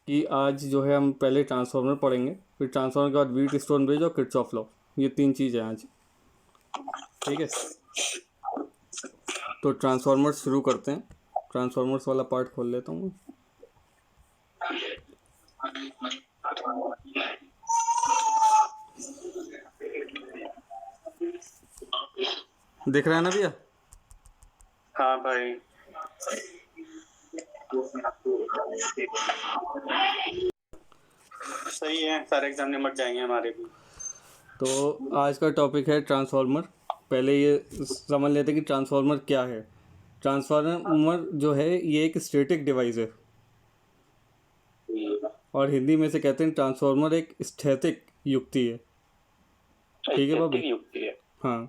कि आज जो है हम पहले ट्रांसफार्मर पढ़ेंगे, फिर ट्रांसफार्मर के बाद व्हीटस्टोन ब्रिज और किर्चॉफ लॉ। ये 3 चीज़ हैं आज, ठीक है। तो ट्रांसफार्मर शुरू करते हैं। ट्रांसफार्मर्स वाला पार्ट खोल लेता हूँ। दिख रहा है ना भैया? हाँ भाई। सही है, सारे एग्जाम निपट जाएंगे हमारे भी। तो आज का टॉपिक है ट्रांसफार्मर। पहले ये समझ लेते हैं कि ट्रांसफार्मर क्या है। ट्रांसफार्मर जो है ये एक स्टैटिक डिवाइस है, और हिंदी में से कहते हैं ट्रांसफार्मर एक स्थैतिक युक्ति है। ठीक है भाभी? हाँ।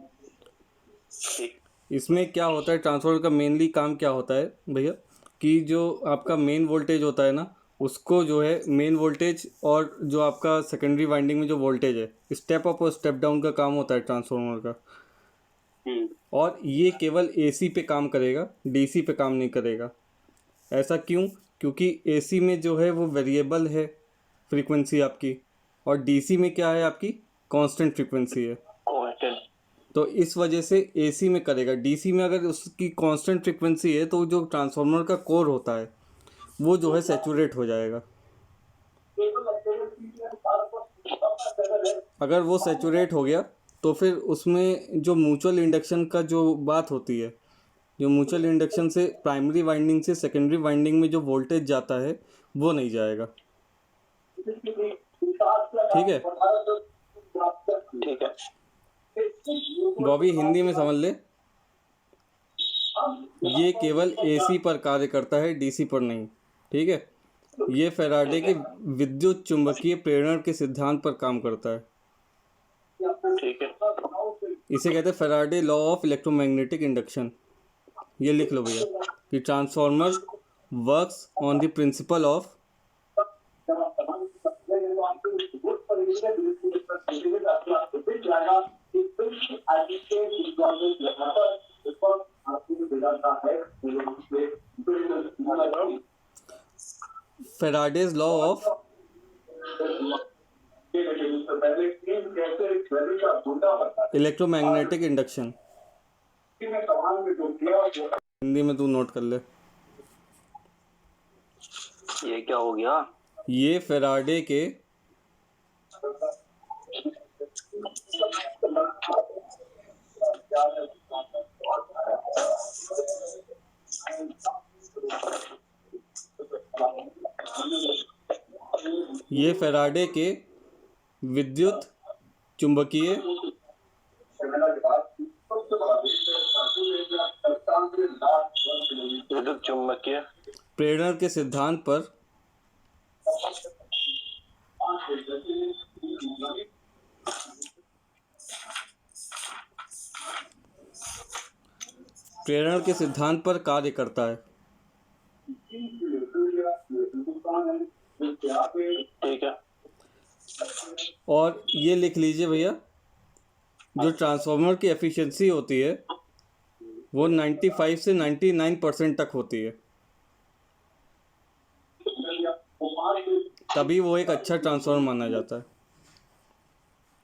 इसमें क्या होता है, ट्रांसफार्मर का मेनली काम क्या होता है भैया, कि जो आपका मेन वोल्टेज होता है ना, उसको जो है मेन वोल्टेज और जो आपका सेकेंडरी वाइंडिंग में जो वोल्टेज है, स्टेप अप और स्टेप डाउन का काम होता है ट्रांसफार्मर का। और ये केवल एसी पे काम करेगा, डीसी पे काम नहीं करेगा। ऐसा क्यों? क्योंकि एसी में जो है वो वेरिएबल है फ्रीक्वेंसी आपकी, और डीसी में क्या है, आपकी कांस्टेंट फ्रीक्वेंसी है। तो इस वजह से एसी में करेगा। डीसी में अगर उसकी कांस्टेंट फ्रीक्वेंसी है तो जो ट्रांसफार्मर का कोर होता है वो जो है सैचुरेट हो जाएगा। अगर वो सैचुरेट हो गया तो फिर उसमें जो म्यूचुअल इंडक्शन का जो बात होती है, जो म्यूचुअल इंडक्शन से प्राइमरी वाइंडिंग से सेकेंडरी वाइंडिंग में जो वोल्टेज जाता है वो नहीं जाएगा। ठीक है? ठीक है। बॉबी हिंदी में समझ ले, ये केवल एसी पर कार्य करता है, डीसी पर नहीं। ठीक है? ये फैराडे के विद्युत चुंबकीय प्रेरण के सिद्धांत पर काम करता है। ठीक है। इसे कहते हैं Faraday law of electromagnetic induction. ये लिख लो भैया कि transformer works on the principle of Faraday's law of electromagnetic induction. Hindi में तू नोट कर ले। ये क्या हो गया? ये फैराडे के विद्युत चुंबकीय प्रेरण के सिद्धांत पर कार्य करता है। ठीक है। और ये लिख लीजिए भैया, जो ट्रांसफार्मर की एफिशिएंसी होती है वो 95 से 99% तक होती है, तभी वो एक अच्छा ट्रांसफार्मर माना जाता है।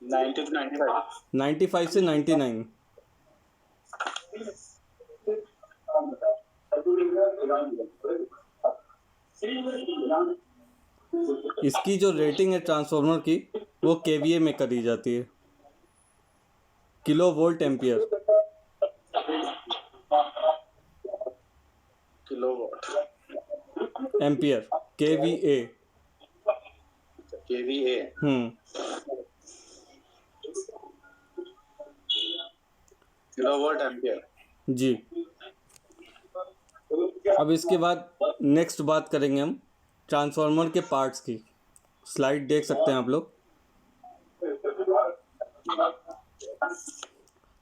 90 to 95। 95 से 99। इसकी जो रेटिंग है ट्रांसफार्मर की वो केवीए में करी जाती है, kilo volt ampere. Kilowatt ampere, KVA. KVA. Kilowatt ampere. जी। अब इसके बाद नेक्स्ट बात करेंगे हम ट्रांसफार्मर के पार्ट्स की। स्लाइड देख सकते हैं आप लोग।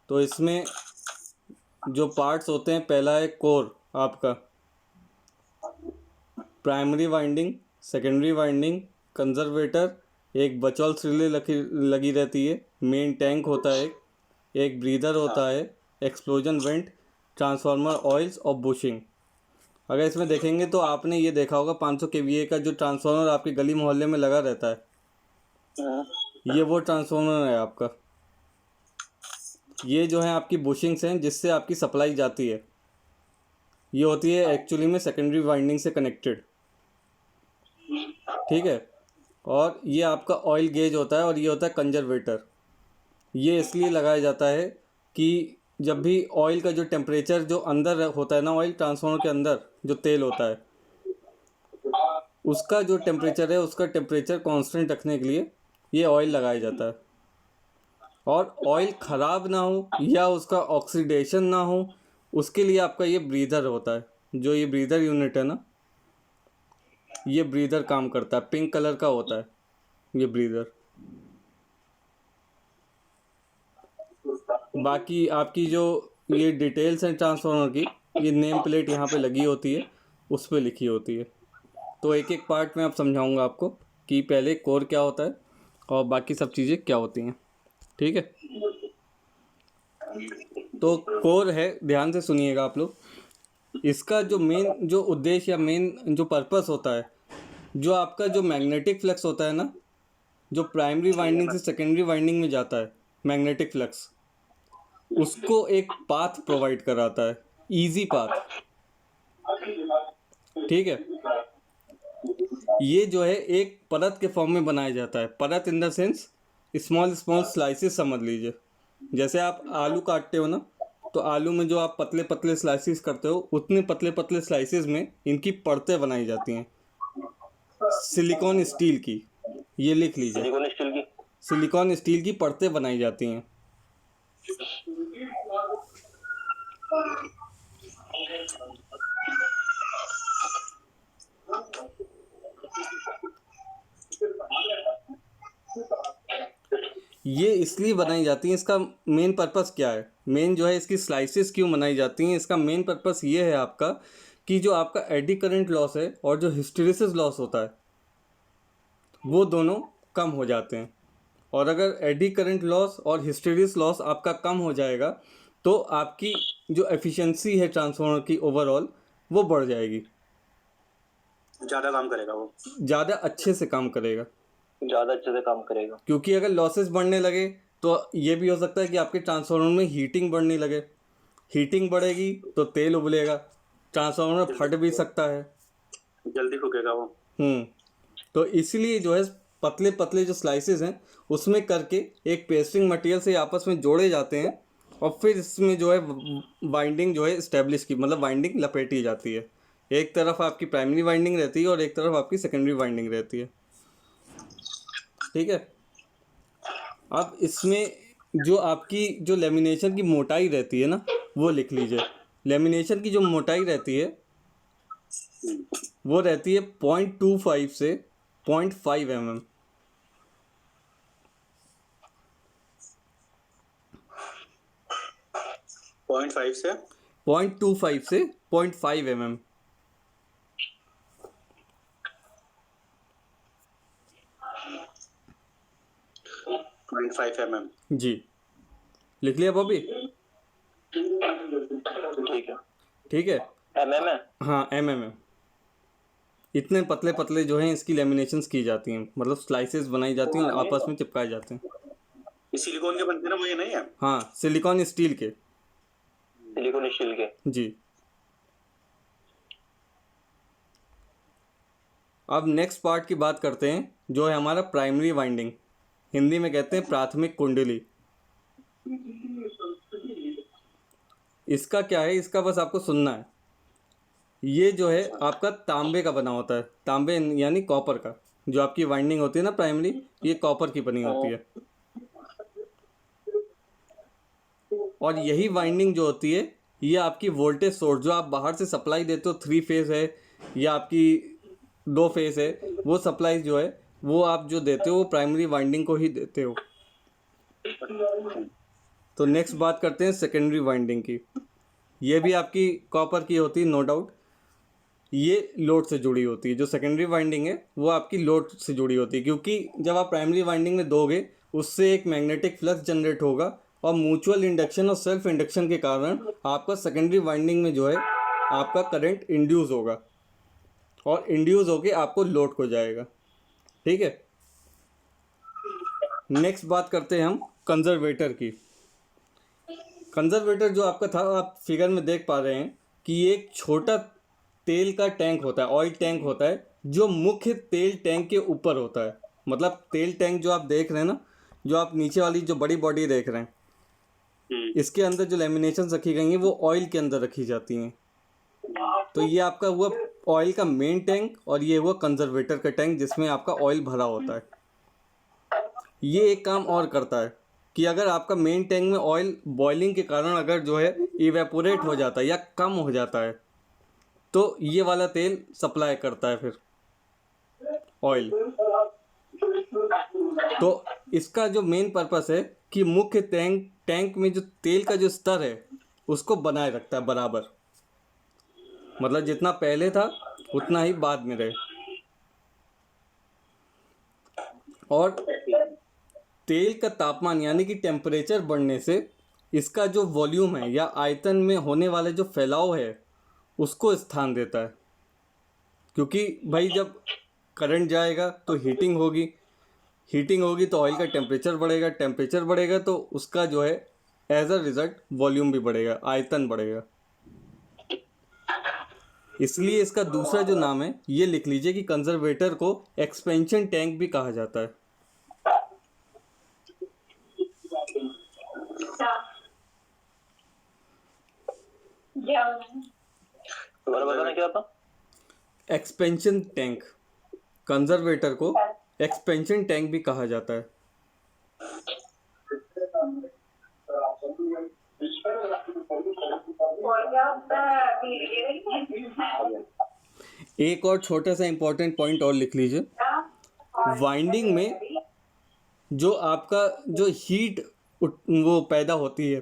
तो इसमें जो पार्ट्स होते हैं, पहला है कोर आपका, primary winding, secondary winding, conservator, एक बचॉल्स रिले लगी रहती है, मेन टैंक होता है, एक ब्रीदर होता है, एक्सप्लोजन वेंट, ट्रांसफार्मर ऑयल्स और बुशिंग। अगर इसमें देखेंगे तो आपने ये देखा होगा 500 kVA का जो ट्रांसफार्मर आपके गली मोहल्ले में लगा रहता है, ये वो ट्रांसफार्मर है आपका। ये जो है आपकी बुशिंग्स हैं जिससे आपकी सप्लाई जाती है, ये होती है एक्चुअली में सेकेंडरी वाइंडिंग से कनेक्टेड, ठीक है। और ये आपका ऑयल गेज होता है और ये होता है कंजर्वेटर। ये इसलिए लगाया जाता है कि जब भी ऑयल का जो टेम्परेचर जो अंदर होता है ना, ऑयल ट्रांसफार्मर के अंदर जो तेल होता है उसका जो टेम्परेचर है, उसका टेम्परेचर कांस्टेंट रखने के लिए ये ऑयल लगाया जाता है। और ऑयल ख़राब ना हो या उसका ऑक्सीडेशन ना हो, उसके लिए आपका ये ब्रीदर होता है। जो ये ब्रीदर यूनिट है ना, ये ब्रीदर काम करता है, पिंक कलर का होता है ये ब्रीदर। बाकी आपकी जो ये डिटेल्स हैं ट्रांसफार्मर की, ये नेम प्लेट यहाँ पे लगी होती है, उस पर लिखी होती है। तो एक एक पार्ट में अब समझाऊंगा आपको कि पहले कोर क्या होता है और बाकी सब चीज़ें क्या होती हैं, ठीक है। तो कोर है, ध्यान से सुनिएगा आप लोग। इसका जो मेन जो उद्देश्य या मेन जो पर्पस होता है, जो आपका जो मैग्नेटिक फ्लक्स होता है ना, जो प्राइमरी वाइंडिंग से सेकेंडरी वाइंडिंग में जाता है मैग्नेटिक फ्लक्स, उसको एक पाथ प्रोवाइड कराता है, इजी पाथ, ठीक है। ये जो है एक परत के फॉर्म में बनाया जाता है। परत in the sense small small slices समझ लीजिए। जैसे आप आलू काटते हो ना, तो आलू में जो आप पतले पतले स्लाइसेस करते हो, उतने पतले पतले स्लाइसेस में इनकी परतें बनाई जाती हैं सिलिकॉन स्टील की। ये लिख लीजिए, सिलिकॉन स्टील की परतें बनाई जाती हैं। ये इसलिए बनाई जाती हैं, इसका मेन पर्पस क्या है, मेन जो है इसकी स्लाइसेस क्यों बनाई जाती हैं, इसका मेन पर्पस ये है आपका कि जो आपका एडी करंट लॉस है और जो हिस्टेरिसिस लॉस होता है, वो दोनों कम हो जाते हैं। और अगर एडी करंट लॉस और हिस्टेरिस लॉस आपका कम हो जाएगा तो आपकी जो एफिशिएंसी है ट्रांसफार्मर की ओवरऑल, वो बढ़ जाएगी, ज़्यादा काम करेगा, वो ज़्यादा अच्छे से काम करेगा, ज़्यादा अच्छे से काम करेगा। क्योंकि अगर लॉसेस बढ़ने लगे तो ये भी हो सकता है कि आपके ट्रांसफार्मर में हीटिंग बढ़ने लगे। हीटिंग बढ़ेगी तो तेल उबलेगा, ट्रांसफार्मर फट भी सकता है, जल्दी फूकेगा वो। तो इसलिए जो है पतले पतले जो स्लाइसेस हैं उसमें करके एक पेस्टिंग मटेरियल से आपस में जोड़े जाते हैं और फिर इसमें जो है वाइंडिंग जो है इस्टेब्लिश की, मतलब वाइंडिंग लपेटी जाती है। एक तरफ आपकी प्राइमरी वाइंडिंग रहती है और एक तरफ आपकी सेकेंडरी वाइंडिंग रहती है, ठीक है। अब इसमें जो आपकी जो लेमिनेशन की मोटाई रहती है ना, वो लिख लीजिए। लेमिनेशन की जो मोटाई रहती है वो रहती है 0.25 से 0.5 mm। 0.5 से 0.25 से 0.5 mm। 0.5 mm। जी, लिख लिया बॉबी? ठीक है, ठीक है। mm है। हाँ, mm। इतने पतले पतले जो हैं इसकी लेमिनेशंस की जाती हैं, मतलब स्लाइसेस बनाई जाती हैं और आपस में चिपकाए जाते हैं। ये सिलिकॉन के बनते हैं ना, वो ये नहीं है? हाँ, सिलिकॉन स्टील के। सिलिकॉन स्टील के, जी। अब नेक्स्ट पार्ट की बात करते हैं, जो है हमारा प्राइमरी वाइंडिंग, हिंदी में कहते हैं प्राथमिक कुंडली। इसका क्या है, इसका बस आपको सुनना है। ये जो है आपका तांबे का बना होता है, तांबे यानी कॉपर का। जो आपकी वाइंडिंग होती है ना प्राइमरी, ये कॉपर की बनी होती है। और यही वाइंडिंग जो होती है, ये आपकी वोल्टेज सोर्स जो आप बाहर से सप्लाई देते हो, 3 फेज है या आपकी 2 फेज है, वो सप्लाई जो है वो आप जो देते हो वो प्राइमरी वाइंडिंग को ही देते हो। तो नेक्स्ट बात करते हैं सेकेंडरी वाइंडिंग की। ये भी आपकी कॉपर की होती है, नो डाउट। ये लोड से जुड़ी होती है। जो सेकेंडरी वाइंडिंग है वो आपकी लोड से जुड़ी होती है, क्योंकि जब आप प्राइमरी वाइंडिंग में दोगे उससे एक मैग्नेटिक फ्लक्स जनरेट होगा और म्यूचुअल इंडक्शन और सेल्फ इंडक्शन के कारण आपका सेकेंडरी वाइंडिंग में जो है आपका करंट इंड्यूस होगा और इंड्यूस होके आपको लोड को जाएगा। ठीक है, नेक्स्ट बात करते हैं हम कंजर्वेटर की। कंजर्वेटर जो आपका था, आप फिगर में देख पा रहे हैं कि ये एक छोटा तेल का टैंक होता है, ऑयल टैंक होता है, जो मुख्य तेल टैंक के ऊपर होता है। मतलब तेल टैंक जो आप देख रहे हैं ना, जो आप नीचे वाली जो बड़ी बॉडी देख रहे हैं, इसके अंदर जो लेमिनेशन रखी गई हैं वो ऑयल के अंदर रखी जाती हैं। तो ये आपका हुआ ऑयल का मेन टैंक और ये हुआ कंजर्वेटर का टैंक जिसमें आपका ऑयल भरा होता है। ये एक काम और करता है कि अगर आपका मेन टैंक में ऑयल बॉइलिंग के कारण अगर जो है इवेपोरेट हो जाता है या कम हो जाता है, तो ये वाला तेल सप्लाई करता है फिर ऑयल। तो इसका जो मेन पर्पस है कि मुख्य टैंक में जो तेल का जो स्तर है उसको बनाए रखता है बराबर। मतलब जितना पहले था उतना ही बाद में रहे। और तेल का तापमान यानी कि टेम्परेचर बढ़ने से इसका जो वॉल्यूम है या आयतन में होने वाले जो फैलाव है उसको स्थान देता है। क्योंकि भाई जब करंट जाएगा तो हीटिंग होगी तो ऑयल का टेम्परेचर बढ़ेगा तो उसका जो है एज अ रिजल्ट वॉल्यूम भी बढ़ेगा, आयतन बढ़ेगा। इसलिए इसका दूसरा जो नाम है ये लिख लीजिए कि कंजर्वेटर को एक्सपेंशन टैंक भी कहा जाता है। दोबारा बताना क्या था? एक्सपेंशन टैंक, कंजर्वेटर को एक्सपेंशन टैंक भी कहा जाता है। एक और छोटा सा इंपॉर्टेंट पॉइंट और लिख लीजिए। वाइंडिंग में जो आपका जो हीट वो पैदा होती है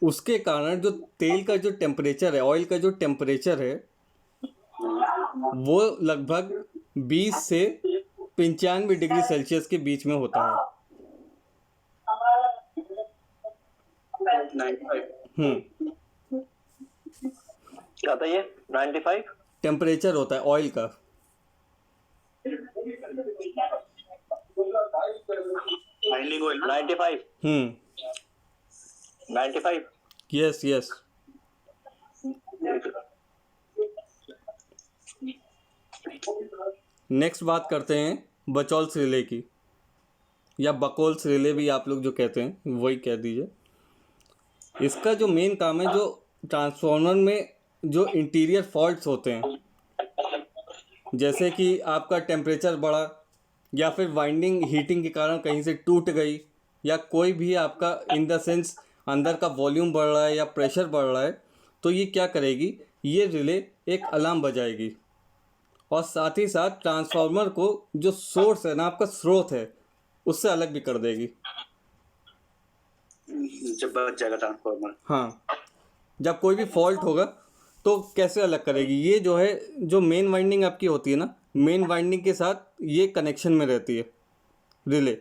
उसके कारण जो तेल का जो टेम्परेचर है, ऑयल का जो टेम्परेचर है वो लगभग 20 से 95 डिग्री सेल्सियस के बीच में होता है। 95 क्या था ये? 95 टेम्परेचर होता है ऑयल का। Binding oil 95 95 yes. नेक्स्ट बात करते हैं बचौल्स रिले की, या बकोल्स रिले भी आप लोग जो कहते हैं वही कह दीजिए। इसका जो मेन काम है, जो ट्रांसफार्मर में जो इंटीरियर फॉल्ट्स होते हैं, जैसे कि आपका टेम्परेचर बढ़ा या फिर वाइंडिंग हीटिंग के कारण कहीं से टूट गई, या कोई भी आपका इन द सेंस अंदर का वॉल्यूम बढ़ रहा है या प्रेशर बढ़ रहा है, तो ये क्या करेगी, ये रिले एक अलार्म बजाएगी और साथ ही साथ ट्रांसफार्मर को जो सोर्स है ना, आपका स्रोत है, उससे अलग भी कर देगी जब बच जाएगा ट्रांसफार्मर। हाँ, जब कोई भी फॉल्ट होगा तो कैसे अलग करेगी। ये जो है जो मेन वाइंडिंग आपकी होती है ना, मेन वाइंडिंग के साथ ये कनेक्शन में रहती है रिले।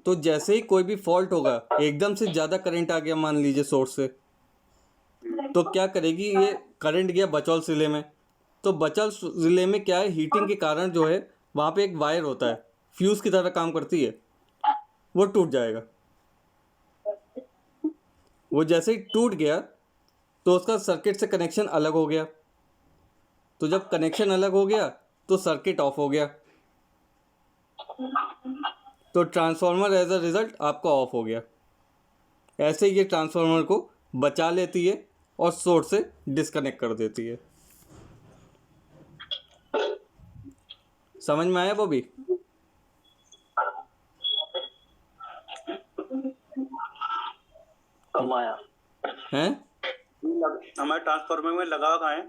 तो जैसे ही कोई भी फॉल्ट होगा, एकदम से ज़्यादा करंट आ गया मान लीजिए सोर्स से, तो क्या करेगी, ये करंट गया बचौल रिले में, तो बचौल रिले में क्या है, हीटिंग के कारण जो है वहाँ पे एक वायर होता है, फ्यूज़ की तरह काम करती है, वो टूट जाएगा। वो जैसे ही टूट गया तो उसका सर्किट से कनेक्शन अलग हो गया। तो जब कनेक्शन अलग हो गया तो सर्किट ऑफ हो गया, तो ट्रांसफार्मर एज अ रिज़ल्ट आपका ऑफ हो गया। ऐसे ये ट्रांसफार्मर को बचा लेती है और सोर्स से डिस्कनेक्ट कर देती है। समझ में आया बॉबी? कम आया हैं? हमारे ट्रांसफार्मर में लगा कहाँ है?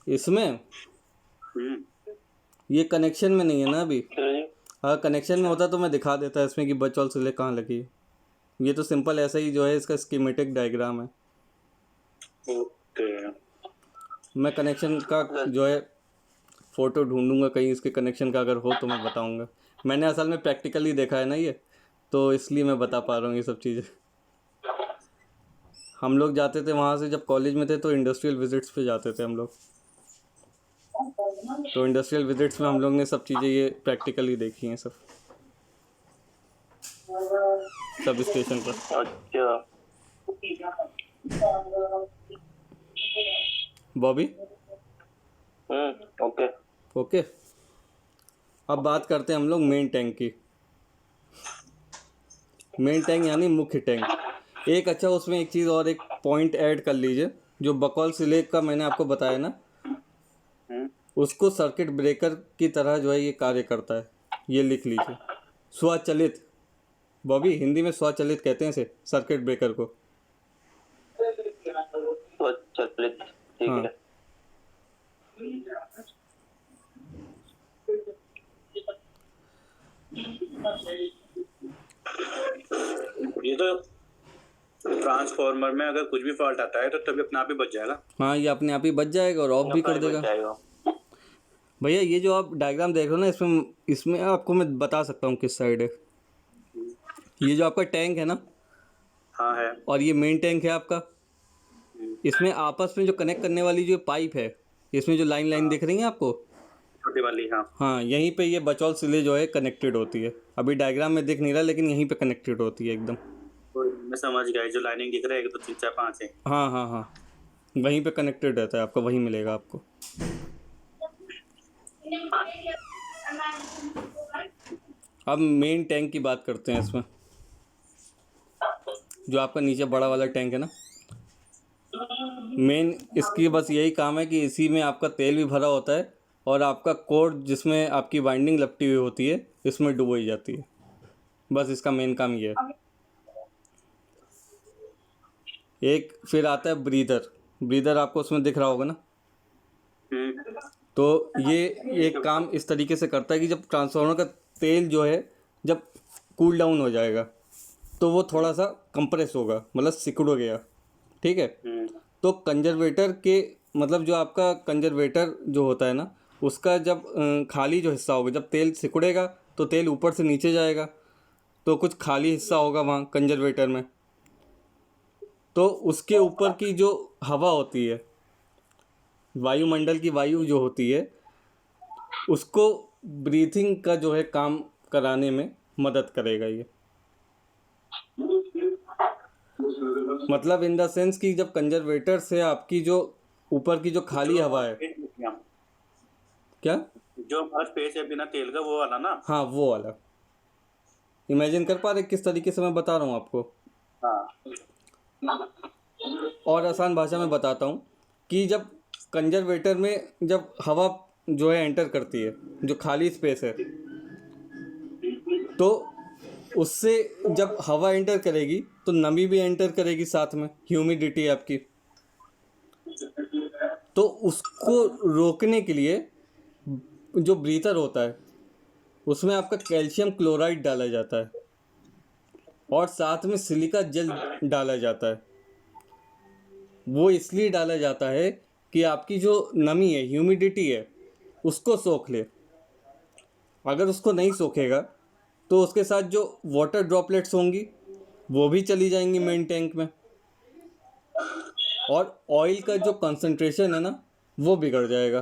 इसमें ये कनेक्शन में नहीं है ना अभी। अगर कनेक्शन में होता तो मैं दिखा देता इसमें कि बचौल सिले कहाँ लगी है। ये तो सिंपल ऐसा ही जो है इसका स्कीमेटिक डायग्राम है। ओके, मैं कनेक्शन का जो है फ़ोटो ढूंढूंगा कहीं इसके कनेक्शन का, अगर हो तो मैं बताऊंगा। मैंने असल में प्रैक्टिकली देखा है ना ये, तो इसलिए मैं बता पा रहा हूँ ये सब चीज़ें। हम लोग जाते थे वहाँ से, जब कॉलेज में थे तो इंडस्ट्रियल विजिट्स पे जाते थे हम लोग। तो इंडस्ट्रियल विजिट्स में हम लोग ने सब चीज़ें ये प्रैक्टिकली देखी हैं, सब स्टेशन पर। अच्छा। बॉबी, ओके। ओके। अब बात करते हैं हम लोग मेन टैंक की। मेन टैंक यानी मुख्य टैंक। एक अच्छा, उसमें एक चीज़ और, एक पॉइंट ऐड कर लीजिए, जो बकौल सिलेक का मैंने आपको बताया ना, उसको सर्किट ब्रेकर की तरह जो है ये कार्य करता है। ये लिख लीजिए, स्वचालित। बॉबी, हिंदी में स्वचालित कहते हैं इसे, सर्किट ब्रेकर को। स्वचालित, ठीक हाँ। है। ये तो ट्रांसफार्मर में अगर कुछ भी फॉल्ट आता है तो तभी अपने आप ही बच जाएगा। हाँ, ये अपने आप ही बच जाएगा और ऑफ भी कर देगा। भैया ये जो आप डायग्राम देख रहे हो ना, इसमें आपको मैं बता सकता हूँ किस साइड है। ये जो आपका टैंक है ना, हाँ है। और ये मेन टैंक है आपका। इसमें आपस में जो कनेक्ट करने वाली जो पाइप है, इसमें जो लाइन दिख रही है आपको, छोटी वाली, हाँ। हाँ, यहीं पे ये बचौल सिले जो है कनेक्टेड होती है। अभी डायग्राम में दिख नहीं रहा, लेकिन यहीं पे कनेक्टेड होती है एकदम। मैं समझ गया, जो लाइनिंग दिख रहा है 1 2 3 4 5 है। हाँ हाँ हाँ, वहीं पे कनेक्टेड रहता है आपका, वहीं मिलेगा आपको। अब मेन टैंक की बात करते हैं। इसमें जो आपका नीचे बड़ा वाला टैंक है ना, मेन इसकी बस यही काम है कि इसी में आपका तेल भी भरा होता है और आपका कोर, जिसमें आपकी वाइंडिंग लपटी हुई होती है, इसमें डुबोई जाती है। बस इसका मेन काम ये है। एक फिर आता है ब्रीदर आपको उसमें दिख रहा होगा ना। तो ये एक काम इस तरीके से करता है कि जब ट्रांसफार्मर का तेल जो है जब कूल डाउन हो जाएगा तो वो थोड़ा सा कंप्रेस होगा, मतलब सिकुड़ गया, ठीक है। तो कंजर्वेटर के, मतलब जो आपका कंजर्वेटर जो होता है ना, उसका जब खाली जो हिस्सा होगा, जब तेल सिकुड़ेगा तो तेल ऊपर से नीचे जाएगा, तो कुछ खाली हिस्सा होगा वहाँ कंजर्वेटर में। तो उसके ऊपर की जो हवा होती है, वायुमंडल की वायु जो होती है, उसको ब्रीथिंग का जो है काम कराने में मदद करेगा ये। मतलब इन द सेंस कि जब कंजर्वेटर से आपकी जो ऊपर की जो खाली हवा है, क्या जो हमारा स्पेस है बिना तेल का, वो वाला ना। हाँ, वो वाला। इमेजिन कर पा रहे किस तरीके से मैं बता रहा हूँ आपको। हाँ। और आसान भाषा में बताता हूँ कि जब कंजर्वेटर में जब हवा जो है एंटर करती है, जो खाली स्पेस है, तो उससे जब हवा एंटर करेगी तो नमी भी एंटर करेगी साथ में, ह्यूमिडिटी आपकी। तो उसको रोकने के लिए जो ब्रीथर होता है उसमें आपका कैल्शियम क्लोराइड डाला जाता है और साथ में सिलिका जेल डाला जाता है। वो इसलिए डाला जाता है कि आपकी जो नमी है, ह्यूमिडिटी है, उसको सोख ले। अगर उसको नहीं सोखेगा तो उसके साथ जो वाटर ड्रॉपलेट्स होंगी वो भी चली जाएंगी मेन टैंक में, और ऑयल का जो कंसंट्रेशन है ना, वो बिगड़ जाएगा।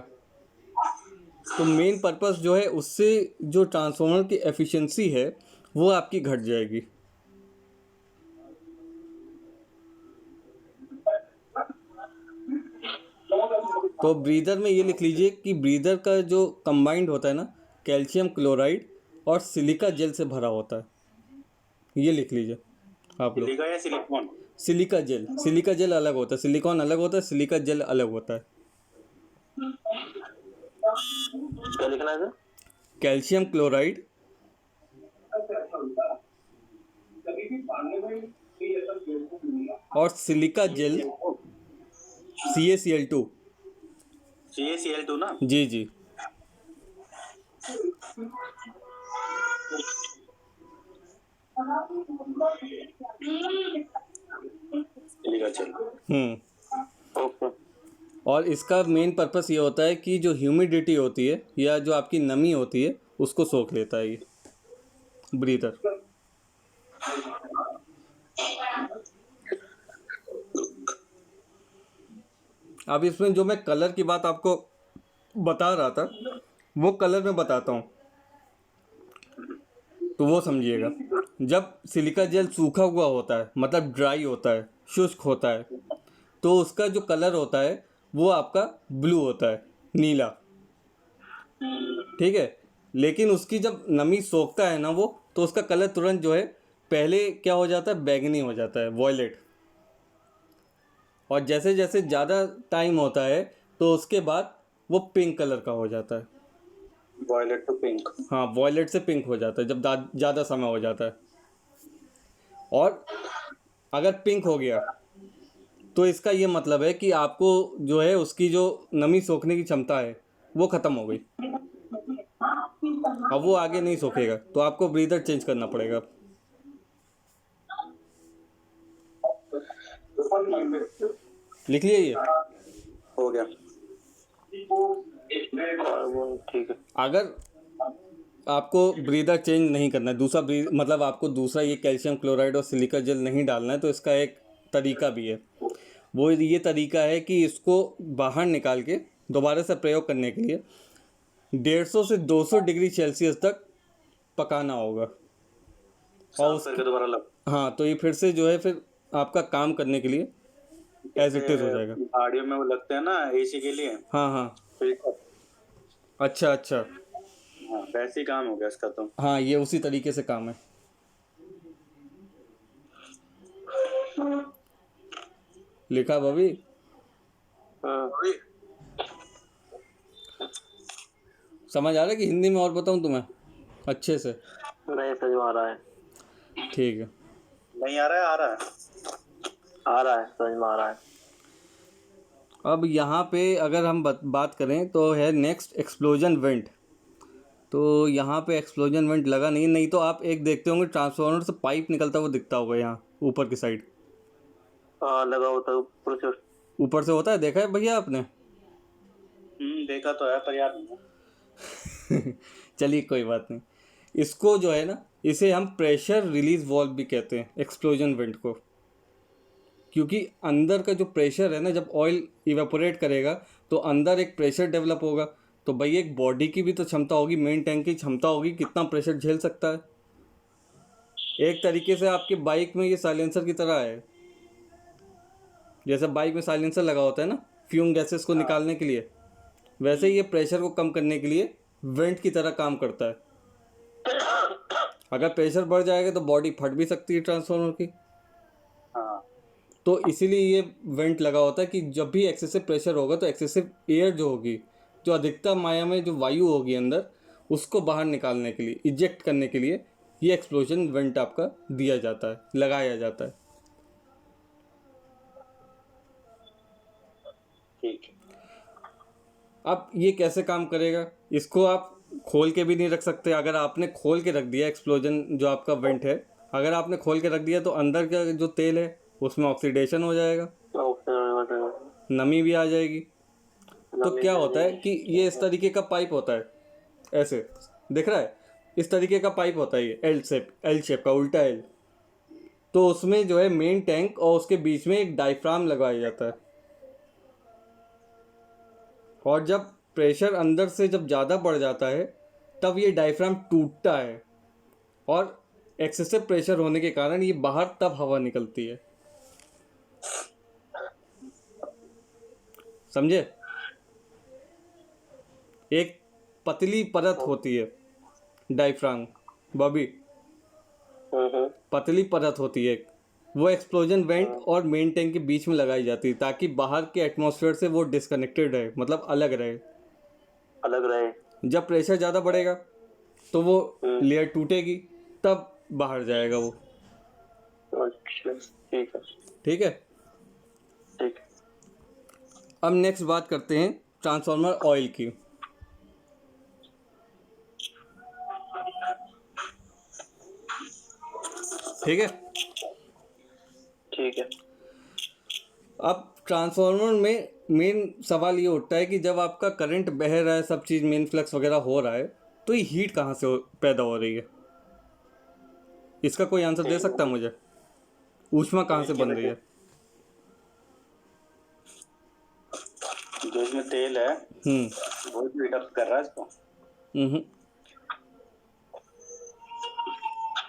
तो मेन पर्पस जो है, उससे जो ट्रांसफार्मर की एफिशिएंसी है वो आपकी घट जाएगी। तो ब्रीदर में ये लिख लीजिए कि ब्रीदर का जो कंबाइंड होता है ना, कैल्शियम क्लोराइड और सिलिका जेल से भरा होता है। ये लिख लीजिए आप लोग। सिलिका या सिलिकॉन? सिलिका जेल अलग होता है, सिलिकॉन अलग होता है, सिलिका जेल अलग होता है। क्या लिखना है सर? कैल्शियम क्लोराइड और सिलिका जेल, CaCl2। CaCl2 ना? जी जी। Silica gel. ओके। और इसका मेन पर्पस ये होता है कि जो ह्यूमिडिटी होती है या जो आपकी नमी होती है उसको सोख लेता है ये ब्रीदर। अब इसमें जो मैं कलर की बात आपको बता रहा था वो कलर मैं बताता हूँ, तो वो समझिएगा। जब सिलिका जेल सूखा हुआ होता है, मतलब ड्राई होता है, शुष्क होता है, तो उसका जो कलर होता है वो आपका ब्लू होता है, नीला। ठीक है। लेकिन उसकी जब नमी सोखता है ना वो, तो उसका कलर तुरंत जो है, पहले क्या हो जाता है, बैगनी हो जाता है, वॉयलेट। और जैसे जैसे ज़्यादा टाइम होता है तो उसके बाद वो पिंक कलर का हो जाता है। Violet to pink. हाँ, वॉयलेट से पिंक हो जाता है जब ज़्यादा समय हो जाता है। और अगर पिंक हो गया तो इसका ये मतलब है कि आपको जो है उसकी जो नमी सोखने की क्षमता है वो ख़त्म हो गई। अब वो आगे नहीं सोखेगा, तो आपको ब्रीदर चेंज करना पड़ेगा। लिख लिया ये। हो गया। ठीक है। अगर आपको ब्रीदर चेंज नहीं करना है, दूसरा मतलब आपको दूसरा ये कैल्शियम क्लोराइड और सिलिका जेल नहीं डालना है, तो इसका एक तरीका भी है। वो ये तरीका है कि इसको बाहर निकाल के दोबारा से प्रयोग करने के लिए 150 से 200 डिग्री सेल्सियस तक पकाना होगा। और साफ करके दोबारा लग। हाँ, तो ये फिर से जो है फिर आपका काम करने के लिए एज इट इज़ हो जाएगा। गाड़ियों में वो लगते हैं ना एसी के लिए हाँ हाँ, फिल्टर। अच्छा अच्छा, हाँ वैसे ही काम हो गया इसका तो। हाँ ये उसी तरीके से काम है। लिखा भाभी? हाँ, समझ आ रहा है कि हिंदी में और बताऊं तुम्हें अच्छे से? नहीं समझ में आ रहा है। ठीक है। नहीं आ रहा है, आ रहा है। आ रहा है, समझ में आ रहा है। अब यहाँ पे अगर हम बात करें तो है नेक्स्ट एक्सप्लोजन वेंट। तो यहाँ पे एक्सप्लोजन वेंट लगा नहीं, नहीं तो आप एक देखते होंगे ट्रांसफार्मर से पाइप निकलता हुआ दिखता होगा यहाँ ऊपर की साइड। हाँ लगा होता है ऊपर से। ऊपर से होता है, देखा है भैया आपने? देखा तो है पर याद नहीं। चलिए कोई बात नहीं। इसको जो है ना, इसे हम प्रेशर रिलीज वॉल्व भी कहते हैं, एक्सप्लोजन वेंट को। क्योंकि अंदर का जो प्रेशर है ना, जब ऑयल इवेपोरेट करेगा तो अंदर एक प्रेशर डेवलप होगा। तो भाई एक बॉडी की भी तो क्षमता होगी, मेन टैंक की क्षमता होगी कितना प्रेशर झेल सकता है। एक तरीके से आपकी बाइक में ये साइलेंसर की तरह है। जैसे बाइक में साइलेंसर लगा होता है ना फ्यूम गैसेस को निकालने के लिए, वैसे ही ये प्रेशर को कम करने के लिए वेंट की तरह काम करता है। अगर प्रेशर बढ़ जाएगा तो बॉडी फट भी सकती है ट्रांसफार्मर की। हाँ तो इसीलिए ये वेंट लगा होता है कि जब भी एक्सेसिव प्रेशर होगा तो एक्सेसिव एयर जो होगी, जो अधिकतम मात्रा में जो वायु होगी अंदर, उसको बाहर निकालने के लिए, इजेक्ट करने के लिए ये एक्सप्लोजन वेंट आपका दिया जाता है, लगाया जाता है। ठीक है। अब ये कैसे काम करेगा, इसको आप खोल के भी नहीं रख सकते। अगर आपने खोल के रख दिया एक्सप्लोजन जो आपका वेंट है, अगर आपने खोल के रख दिया तो अंदर का जो तेल है उसमें ऑक्सीडेशन हो जाएगा, नमी भी आ जाएगी। तो क्या होता है कि ये इस तरीके का पाइप होता है, ऐसे दिख रहा है, इस तरीके का पाइप होता है ये एल शेप का, उल्टा एल। तो उसमें जो है मेन टैंक और उसके बीच में एक डायफ्राम लगाया जाता है। और जब प्रेशर अंदर से जब ज़्यादा बढ़ जाता है तब ये डायफ्राम टूटता है, और एक्सेसिव प्रेशर होने के कारण ये बाहर तब हवा निकलती है। समझे? एक पतली परत होती है डायफ्राम, बॉबी, पतली परत होती है, वो एक्सप्लोजन वेंट और मेन टैंक के बीच में लगाई जाती है ताकि बाहर के एटमॉस्फेयर से वो डिस्कनेक्टेड रहे, मतलब अलग रहे। अलग रहे। जब प्रेशर ज़्यादा बढ़ेगा तो वो लेयर टूटेगी, तब बाहर जाएगा वो। अच्छा ठीक है। ठीक है। ठीक है। अब नेक्स्ट बात करते हैं ट्रांसफार्मर ऑयल की। ठीक है। ठीक है। अब ट्रांसफार्मर में मेन सवाल ये उठता है कि जब आपका करंट बह रहा है, सब चीज़ मेन फ्लक्स वगैरह हो रहा है, तो ये हीट कहाँ से पैदा हो रही है? इसका कोई आंसर दे सकता है मुझे? ऊष्मा कहाँ से बन रही है? जो इसमें तेल है वो हीट अप कर रहा है इसको। हम्म।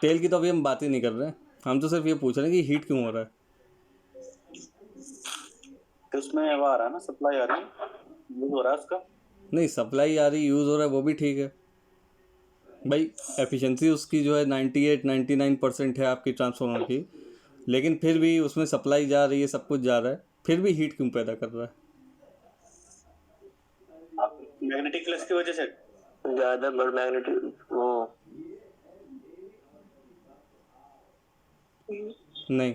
तेल की तो अभी हम बात ही नहीं कर रहे हैं, हम तो सिर्फ ये पूछ रहे हैं कि हीट क्यों हो रहा है। तो उसमें वो आ रहा है ना, सप्लाई आ रही है, यूज हो रहा है उसका। नहीं, सप्लाई आ रही, यूज़ हो रहा है, वो भी ठीक है भाई। एफिशिएंसी उसकी जो है 98-99% है आपकी ट्रांसफार्मर की, लेकिन फिर भी उसमें सप्लाई जा रही है, सब कुछ जा रहा है, फिर भी हीट क्यों पैदा कर रहा है? मैग्नेटिक फ्लक्स की वजह से। ज्यादा बड़ मैग्नेटिक वो नहीं,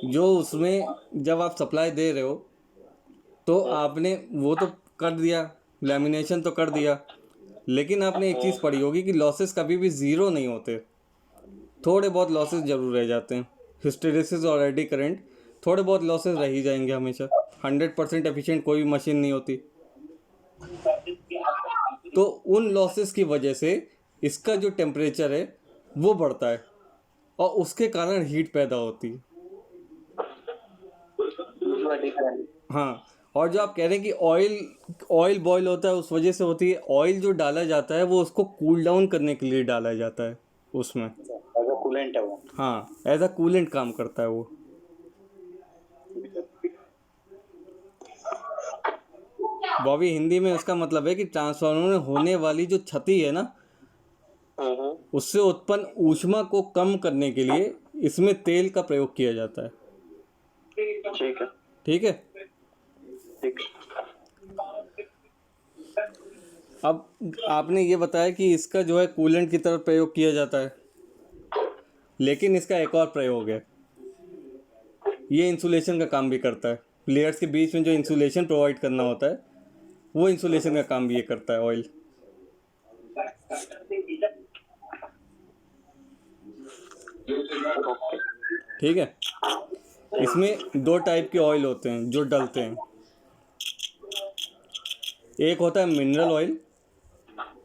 जो उसमें जब आप सप्लाई दे रहे हो तो आपने वो तो कर दिया, लैमिनेशन तो कर दिया, लेकिन आपने एक चीज़ पढ़ी होगी कि लॉसेस कभी भी ज़ीरो नहीं होते, थोड़े बहुत लॉसेस जरूर रह जाते हैं। हिस्टेरेसिस और एडी करंट, थोड़े बहुत लॉसेस रह ही जाएंगे हमेशा। 100% एफिशिएंट कोई भी मशीन नहीं होती। तो उन लॉसेस की वजह से इसका जो टेम्परेचर है वो बढ़ता है और उसके कारण हीट पैदा होती है। हाँ, और जो आप कह रहे हैं कि ऑयल बॉयल होता है उस वजह से होती है, ऑयल जो डाला जाता है वो उसको कूल डाउन करने के लिए डाला जाता है उसमें। एज अ कूलेंट है वो। हाँ, एज अ कूलेंट काम करता है वो। बॉबी, हिंदी में उसका मतलब है कि ट्रांसफार्मर में होने वाली जो क्षति है ना, उससे उत्पन्न ऊष्मा को कम करने के लिए इसमें तेल का प्रयोग किया जाता है। ठीक है। ठीक है। ठीक। अब आपने ये बताया कि इसका जो है कूलेंट की तरह प्रयोग किया जाता है, लेकिन इसका एक और प्रयोग है, ये इंसुलेशन का काम भी करता है। लेयर्स के बीच में जो इंसुलेशन प्रोवाइड करना होता है वो इंसुलेशन का काम भी ये करता है, ऑयल। ओके। ठीक है। इसमें दो टाइप के ऑयल होते हैं जो डलते हैं। एक होता है मिनरल ऑयल,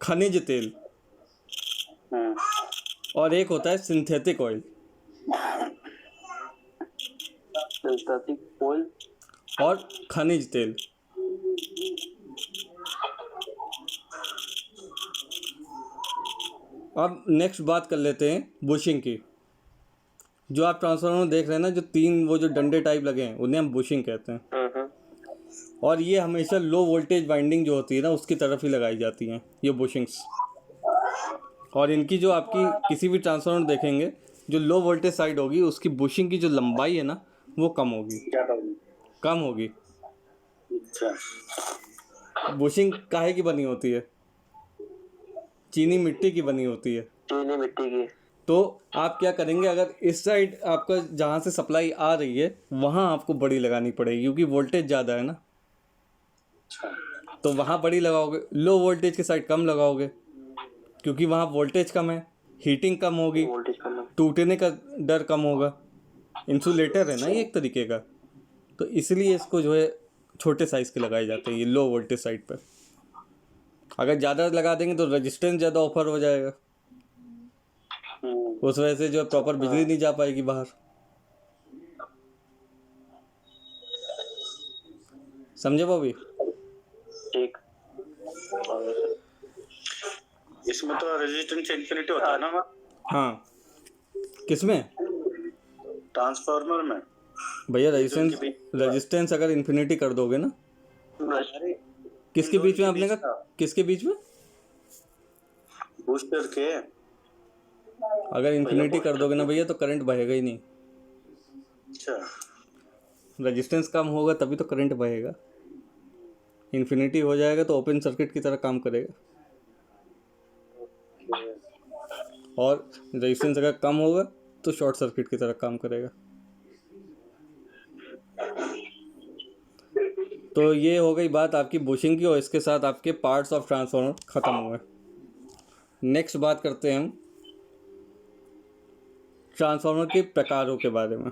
खनिज तेल, और एक होता है सिंथेटिक ऑयल सिंथेटिक ऑयल और खनिज तेल। अब नेक्स्ट बात कर लेते हैं बुशिंग की। जो आप ट्रांसफार्मर देख रहे हैं ना, जो तीन वो जो डंडे टाइप लगे हैं, उन्हें हम बुशिंग कहते हैं। और ये हमेशा लो वोल्टेज वाइंडिंग जो होती है ना उसकी तरफ ही लगाई जाती हैं ये बुशिंग्स। और इनकी जो आपकी किसी भी ट्रांसफार्मर देखेंगे, जो लो वोल्टेज साइड होगी उसकी बुशिंग की जो लंबाई है ना वो कम होगी, कम होगी। अच्छा। बुशिंग काहे की बनी होती है? चीनी मिट्टी की बनी होती है। चीनी मिट्टी की। तो आप क्या करेंगे, अगर इस साइड आपका जहाँ से सप्लाई आ रही है वहाँ आपको बड़ी लगानी पड़ेगी, क्योंकि वोल्टेज ज़्यादा है ना, तो वहाँ बड़ी लगाओगे। लो वोल्टेज के साइड कम लगाओगे, क्योंकि वहाँ वोल्टेज कम है, हीटिंग कम होगी, वोल्टेज कम है। टूटने का डर कम होगा। इंसुलेटर है ना ये एक तरीके का, तो इसलिए इसको जो है छोटे साइज़ के लगाए जाते हैं ये लो वोल्टेज साइड पर। अगर ज़्यादा लगा देंगे तो रेजिस्टेंस ज़्यादा ऑफर हो जाएगा, उस वजह से जो है प्रॉपर बिजली नहीं जा पाएगी बाहर। समझे बॉबी? ठीक। इसमें तो रेजिस्टेंस इन्फिनिटी होता है ना हाँ, किसमें? ट्रांसफार्मर में भैया रेजिस्टेंस अगर इन्फिनिटी कर दोगे ना, किसके बीच में आपने कहा, किसके बीच में? बूस्टर के। अगर इन्फिनिटी कर दोगे ना भैया तो करंट बहेगा ही नहीं। अच्छा। रेजिस्टेंस कम होगा तभी तो करंट बहेगा। इन्फिनिटी हो जाएगा तो ओपन सर्किट की तरह काम करेगा, और रेजिस्टेंस अगर कम होगा तो शॉर्ट सर्किट की तरह काम करेगा। तो ये हो गई बात आपकी बुशिंग की, और इसके साथ आपके पार्ट्स ऑफ ट्रांसफार्मर ख़त्म हुए। नेक्स्ट बात करते हैं हम ट्रांसफार्मर के प्रकारों के बारे में।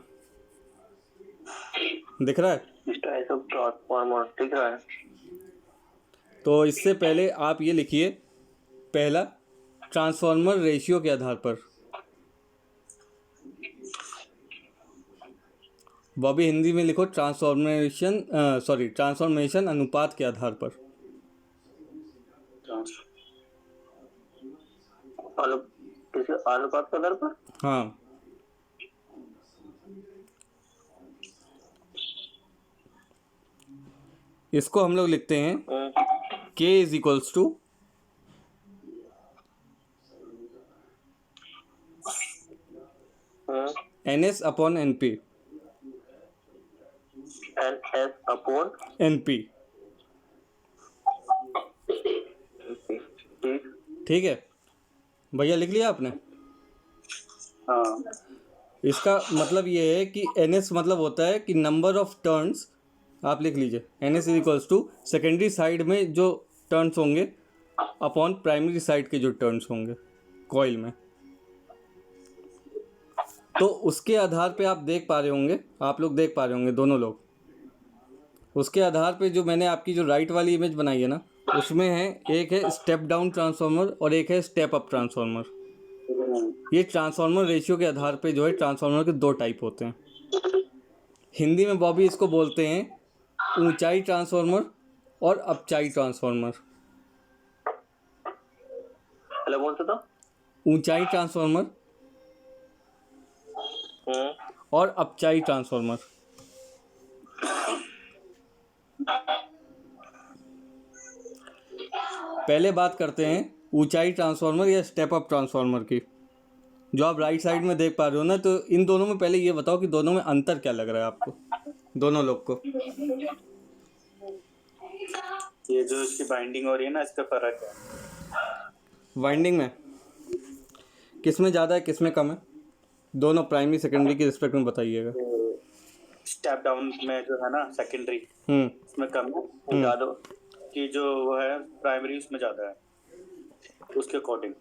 दिख रहा है? टाइप ऑफ ट्रांसफार्मर दिख रहा है। तो इससे पहले आप ये लिखिए, पहला, ट्रांसफार्मर रेशियो के आधार पर। बॉबी हिंदी में लिखो ट्रांसफॉर्मेशन अनुपात के आधार पर। अनुपात के आधार पर। हाँ, इसको हम लोग लिखते हैं K is equals to NS upon NP। NS upon NP, ठीक है भैया, लिख लिया आपने? हाँ, इसका मतलब ये है कि NS मतलब होता है कि नंबर ऑफ टर्न्स, आप लिख लीजिए NS is equals to secondary side में जो टर्न्स होंगे अपॉन प्राइमरी साइड के जो टर्न्स होंगे कॉइल में। तो उसके आधार पे आप देख पा रहे होंगे, आप लोग देख पा रहे होंगे दोनों लोग, उसके आधार पे जो मैंने आपकी जो राइट वाली इमेज बनाई है ना, उसमें है एक है स्टेप डाउन ट्रांसफार्मर और एक है स्टेप अप ट्रांसफार्मर। ये ट्रांसफार्मर रेशियो के आधार पे जो है ट्रांसफार्मर के दो टाइप होते हैं। हिंदी में बॉबी इसको बोलते हैं ऊंचाई ट्रांसफार्मर और अपचाई ट्रांसफार्मर। पहले कौन सा था? ऊंचाई ट्रांसफार्मर और अपचाई ट्रांसफार्मर। पहले बात करते हैं ऊंचाई ट्रांसफार्मर या स्टेप अप ट्रांसफार्मर की, जो आप राइट साइड में देख पा रहे हो ना। तो इन दोनों में पहले ये बताओ कि दोनों में अंतर क्या लग रहा है आपको, दोनों लोग को? ये जो इसकी बाइंडिंग हो रही है ना, इसका फर्क है। वाइंडिंग में किस में ज़्यादा है किस में कम है? दोनों प्राइमरी सेकेंडरी के रिस्पेक्ट में बताइएगा। स्टेप डाउन में जो है ना सेकेंडरी, उसमें कम है, ज़्यादा कि जो वो है प्राइमरी उसमें ज़्यादा है उसके अकॉर्डिंग।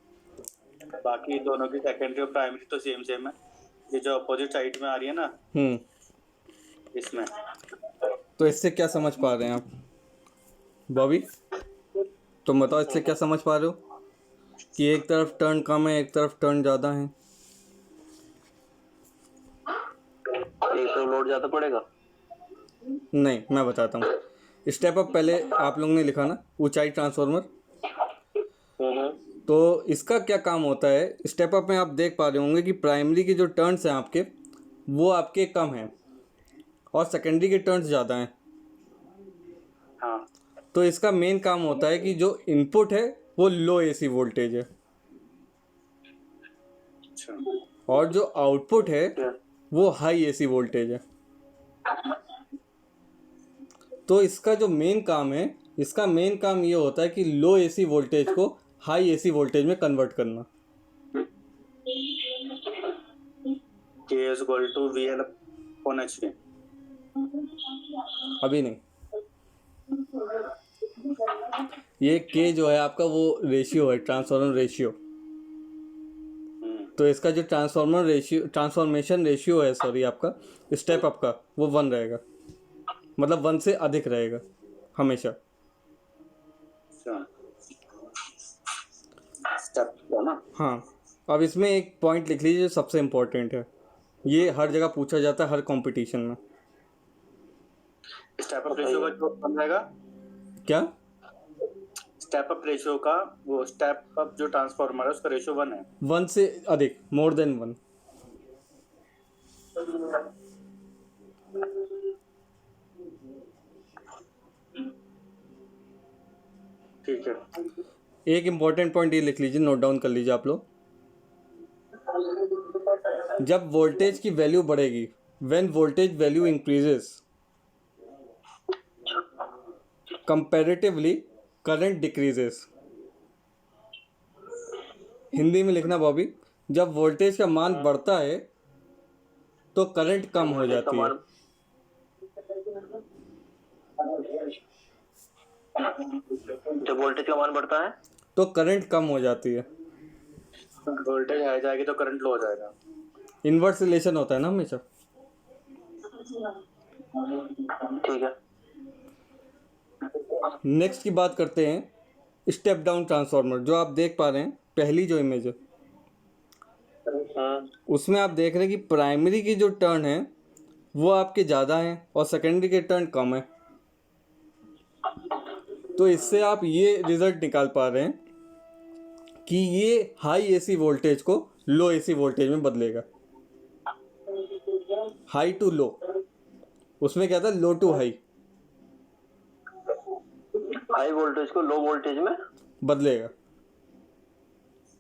बाकी दोनों की सेकेंडरी और प्राइमरी तो सेम सेम है। ये जो अपोजिट साइड में आ रही है ना, इसमें तो इससे क्या समझ पा रहे हैं आप बॉबी? तुम बताओ इससे क्या समझ पा रहे हो कि एक तरफ टर्न कम है एक तरफ टर्न ज़्यादा है? एक तो लोड ज्यादा पड़ेगा। नहीं, मैं बताता हूँ। स्टेप अप पहले आप लोगों ने लिखा ना, ऊंचाई ट्रांसफार्मर। तो इसका क्या काम होता है? स्टेप अप में आप देख पा रहे होंगे कि प्राइमरी के जो टर्न्स हैं आपके, वो आपके कम हैं और सेकेंडरी के टर्न्स ज़्यादा हैं। हाँ, तो इसका मेन काम होता है कि जो इनपुट है वो लो AC वोल्टेज है अच्छा, और जो आउटपुट है वो हाई AC वोल्टेज है। तो इसका जो मेन काम है, इसका मेन काम ये होता है कि लो AC वोल्टेज को हाई AC वोल्टेज में कन्वर्ट करना। K is equal to VL upon HV। अभी नहीं, ये K जो है आपका वो रेशियो है, ट्रांसफॉर्मर रेशियो। तो इसका जो ट्रांसफॉर्मेशन रेशियो है, सॉरी, आपका स्टेप अप का, वो 1 रहेगा, मतलब 1 से अधिक रहेगा हमेशा। स्टेप ना। हाँ, अब इसमें एक पॉइंट लिख लीजिए जो सबसे इम्पोर्टेंट है, ये हर जगह पूछा जाता है, हर कंपटीशन में। स्टेप अप रेशियो का जो बन जाएगा, क्या? स्टेप अप रेशियो का, वो स्टेप अप जो ट्रांसफार्मर है उसका रेशियो 1 है। 1 से अधिक, मोर देन 1। ठीक है। एक इम्पॉर्टेंट पॉइंट ये लिख लीजिए, नोट डाउन कर लीजिए आप लोग। जब वोल्टेज की वैल्यू बढ़ेगी, when voltage value increases comparatively current decreases. Hindi में लिखना बॉबी, जब वोल्टेज का मान बढ़ता है तो करंट कम हो जाती है। जब वोल्टेज का मान बढ़ता है तो करंट कम हो जाती है। वोल्टेज हाई जाएगी तो करंट लो हो जाएगा। इनवर्स रिलेशन होता है ना हमेशा। ठीक है। नेक्स्ट की बात करते हैं स्टेप डाउन ट्रांसफार्मर, जो आप देख पा रहे हैं पहली जो इमेज है, उसमें आप देख रहे हैं कि प्राइमरी की जो टर्न है वो आपके ज़्यादा हैं और सेकेंडरी के टर्न कम है। तो इससे आप ये रिज़ल्ट निकाल पा रहे हैं कि ये हाई एसी वोल्टेज को लो एसी वोल्टेज में बदलेगा। हाई टू लो, उसमें क्या था, लो टू हाई, हाई वोल्टेज को लो वोल्टेज में बदलेगा।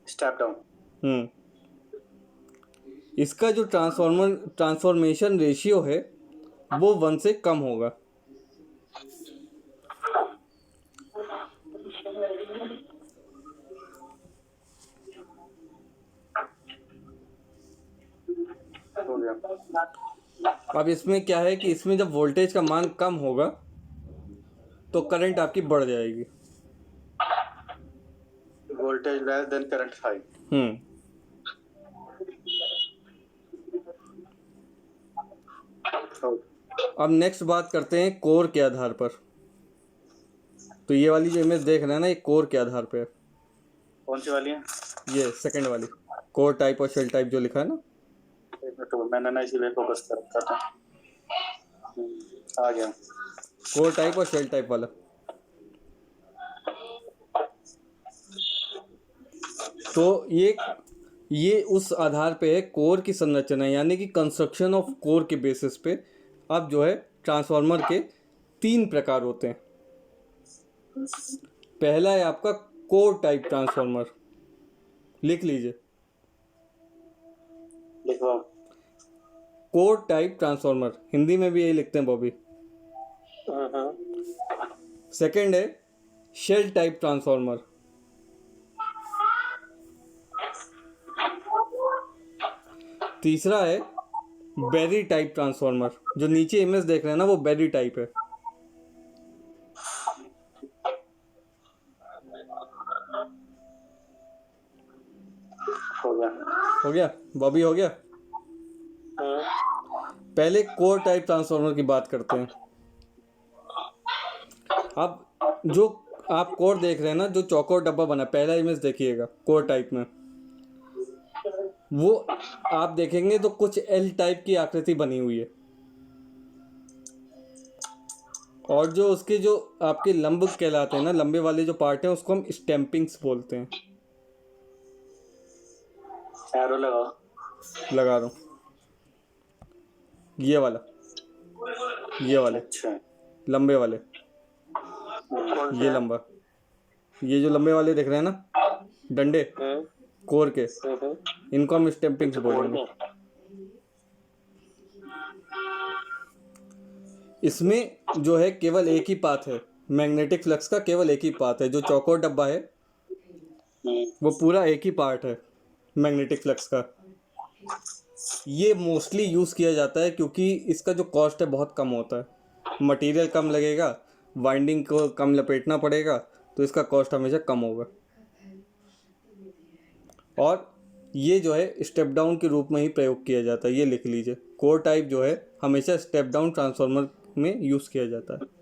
Step down. इसका जो ट्रांसफॉर्मेशन रेशियो है वो 1 से कम होगा। हो गया। अब इसमें क्या है कि इसमें जब वोल्टेज का मान कम होगा तो करंट आपकी बढ़ जाएगी। Voltage less than current high. अब नेक्स्ट बात करते हैं कोर के आधार पर। तो ये वाली जो इमेज देख रहे हैं ना, ये कोर के आधार पे है। कौन सी वाली है? ये सेकंड वाली, कोर टाइप और शेल टाइप जो लिखा है ना। एक मिनट, मैंने ना इसीलिए फोकस कर था। आ गया। कोर टाइप और शेल टाइप वाला। तो ये उस आधार पे है, कोर की संरचना, यानी कि कंस्ट्रक्शन ऑफ कोर के बेसिस पे अब जो है ट्रांसफार्मर के 3 प्रकार होते हैं। पहला है आपका कोर टाइप ट्रांसफार्मर, लिख लीजिए। लिखवाओ। कोर टाइप ट्रांसफार्मर, हिंदी में भी यही लिखते हैं बॉबी। सेकंड है शेल टाइप ट्रांसफार्मर। तीसरा है बैरी टाइप ट्रांसफार्मर। जो नीचे इमेज देख रहे हैं ना, वो बैरी टाइप है। हो गया बॉबी, हो गया। पहले कोर टाइप ट्रांसफार्मर की बात करते हैं। अब जो आप कोर देख रहे हैं ना, जो चौकोर डब्बा बना, पहला इमेज देखिएगा कोर टाइप में, वो आप देखेंगे तो कुछ एल टाइप की आकृति बनी हुई है। और जो उसके जो आपके लंब कहलाते हैं ना, लंबे वाले जो पार्ट हैं, उसको हम स्टैंपिंग्स बोलते हैं। एरो लगाओ। लगा रहा हूँ। ये वाला, ये वाले अच्छा। लंबे वाले, ये लंबा, ये जो लंबे वाले दिख रहे हैं ना डंडे कोर के, इनको हम स्टैंपिंग्स बोलेंगे। इसमें जो है केवल एक ही पाथ है, मैग्नेटिक फ्लक्स का केवल एक ही पाथ है। जो चौकोर डब्बा है वो पूरा एक ही पार्ट है मैग्नेटिक फ्लक्स का। ये मोस्टली यूज़ किया जाता है क्योंकि इसका जो कॉस्ट है बहुत कम होता है, मटेरियल कम लगेगा, वाइंडिंग को कम लपेटना पड़ेगा, तो इसका कॉस्ट हमेशा कम होगा। और ये जो है स्टेप डाउन के रूप में ही प्रयोग किया जाता है, ये लिख लीजिए। कोर टाइप जो है हमेशा स्टेप डाउन ट्रांसफार्मर में यूज़ किया जाता है।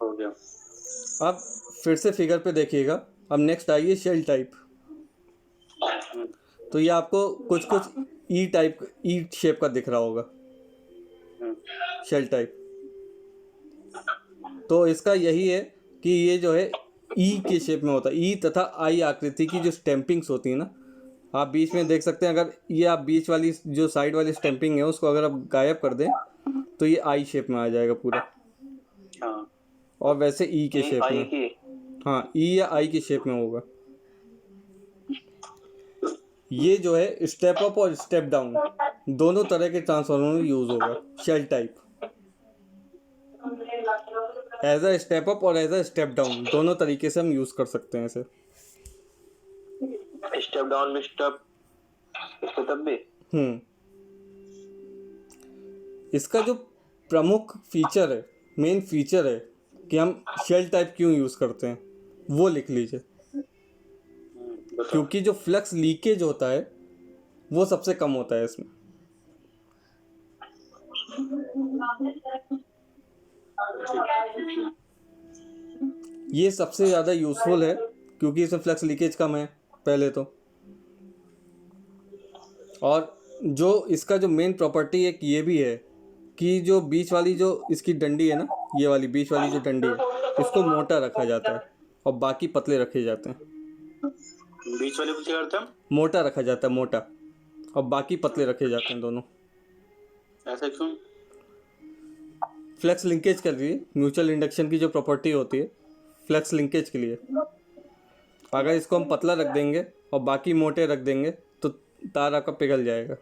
हो गया। अब फिर से फिगर पे देखिएगा। अब नेक्स्ट आइए शेल टाइप। तो ये आपको कुछ ई टाइप, ई शेप का दिख रहा होगा शेल टाइप। तो इसका यही है कि ये जो है ई के शेप में होता है। ई तथा आई आकृति की जो स्टैंपिंग्स होती है ना, आप बीच में देख सकते हैं। अगर ये आप बीच वाली जो साइड वाली स्टैंपिंग है उसको अगर आप गायब कर दें तो ये आई शेप में आ जाएगा पूरा। हाँ। और वैसे ई के शेप में, हाँ ई या आई के शेप में होगा। ये जो है स्टेप अप और स्टेप डाउन दोनों तरह के ट्रांसफार्मर में यूज होगा। Shell type as a step up और एज अ स्टेप डाउन दोनों तरीके से हम यूज कर सकते हैं इसे। स्टेप डाउन में स्टेप तब भी। इसका जो प्रमुख फीचर है, मेन फीचर है कि हम शेल टाइप क्यों यूज करते हैं, वो लिख लीजिए। क्योंकि जो फ्लक्स लीकेज होता है वो सबसे कम होता है इसमें। ये सबसे ज़्यादा यूज़फुल है क्योंकि इसमें फ्लक्स लीकेज कम है पहले तो। और जो इसका जो मेन प्रॉपर्टी एक ये भी है कि जो बीच वाली जो इसकी डंडी है ना, ये वाली बीच वाली जो डंडी है, इसको मोटा रखा जाता है और बाकी पतले रखे जाते हैं। बीच वाले को क्या करते हैं? मोटा रखा जाता है, मोटा, और बाकी पतले रखे जाते हैं दोनों। ऐसा क्यों? फ्लक्स लिंकेज के लिए, म्यूचुअल इंडक्शन की जो प्रॉपर्टी होती है फ्लक्स लिंकेज के लिए, अगर इसको हम पतला रख देंगे और बाकी मोटे रख देंगे तो तार आपका पिघल जाएगा,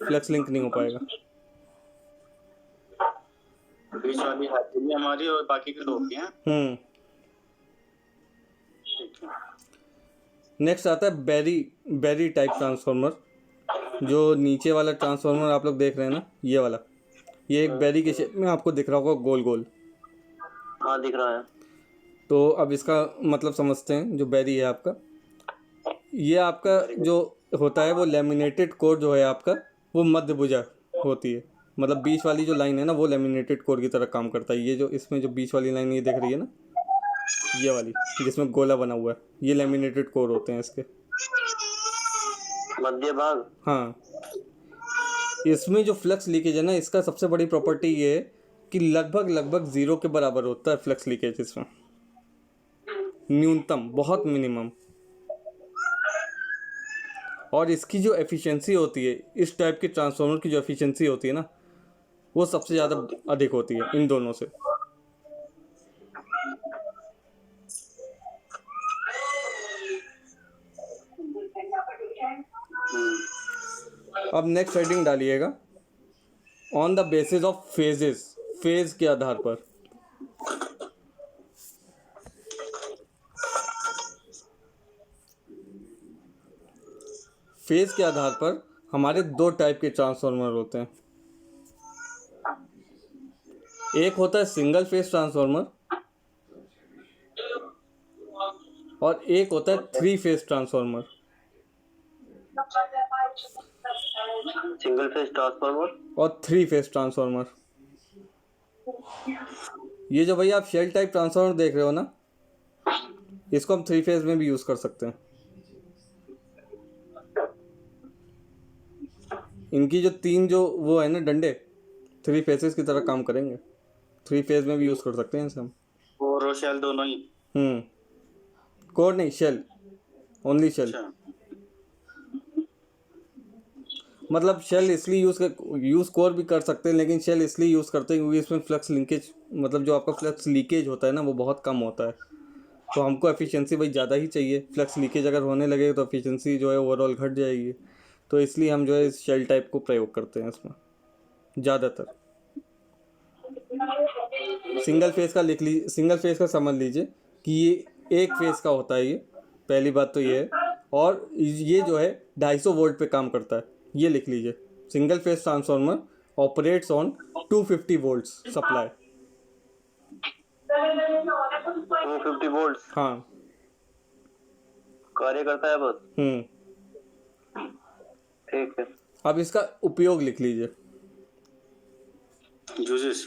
फ्लक्स लिंक नहीं हो पाएगा। बीच वाली हाथी हमारी और बाकी के लोग हैं। ठीक है। नेक्स्ट आता है बैरी टाइप ट्रांसफार्मर। जो नीचे वाला ट्रांसफार्मर आप लोग देख रहे हैं ना, ये वाला, ये एक बैरी के शेप में आपको दिख रहा होगा, गोल गोल। हाँ दिख रहा है। तो अब इसका मतलब समझते हैं। जो बैरी है आपका, ये आपका जो होता है वो लेमिनेटेड कोर जो है आपका, वो मध्य भुजा होती है। मतलब बीच वाली जो लाइन है ना, वो लेमिनेटेड कोर की तरह काम करता है। ये जो इसमें जो बीच वाली लाइन ये दिख रही है ना, ये वाली जिसमें गोला बना हुआ है, ये लेमिनेटेड कोर होते हैं इसके मध्य भाग। हाँ, इसमें जो फ्लक्स लीकेज है ना, इसका सबसे बड़ी प्रॉपर्टी ये है कि लगभग 0 के बराबर होता है फ्लक्स लीकेज इसमें, न्यूनतम, बहुत मिनिमम। और इसकी जो एफिशिएंसी होती है, इस टाइप के ट्रांसफार्मर की जो एफिशिएंसी होती है ना, वो सबसे ज़्यादा अधिक होती है इन दोनों से। अब नेक्स्ट हेडिंग डालिएगा, on the basis of phases, phase के आधार पर। फेज के आधार पर हमारे 2 टाइप के ट्रांसफार्मर होते हैं। एक होता है सिंगल फेज ट्रांसफार्मर और एक होता है 3 phase transformer. Single phase transformer और 3 फेज ट्रांसफार्मर। ये जो भैया आप शेल टाइप ट्रांसफार्मर देख रहे हो ना, इसको हम 3 फेज में भी यूज़ कर सकते हैं। इनकी जो 3 जो वो है ना डंडे, 3 फेसेस की तरह काम करेंगे। 3 फेज में भी यूज़ कर सकते हैं इसे हम। कोर और शेल दोनों ही? कोर नहीं, शेल, ओनली शेल। मतलब शेल इसलिए यूज़ कोर भी कर सकते हैं, लेकिन शेल इसलिए यूज़ करते हैं क्योंकि इसमें फ्लक्स लिंकेज, मतलब जो आपका फ्लक्स लीकेज होता है ना, वो बहुत कम होता है। तो हमको एफिशिएंसी भाई ज़्यादा ही चाहिए। फ्लक्स लीकेज अगर होने लगे तो एफिशिएंसी जो है ओवरऑल घट जाएगी। तो इसलिए हम जो है इस शेल टाइप को प्रयोग करते हैं इसमें ज़्यादातर। सिंगल फेज का समझ लीजिए कि ये एक फेज का होता है। ये पहली बात तो ये है। और ये जो है 250 वोल्ट पे काम करता है। ये लिख लीजिए, single phase transformer operates on 250 volt supply. 250 volt हाँ, कार्य करता है बस। ठीक है। अब इसका उपयोग लिख लीजिए। यूजेस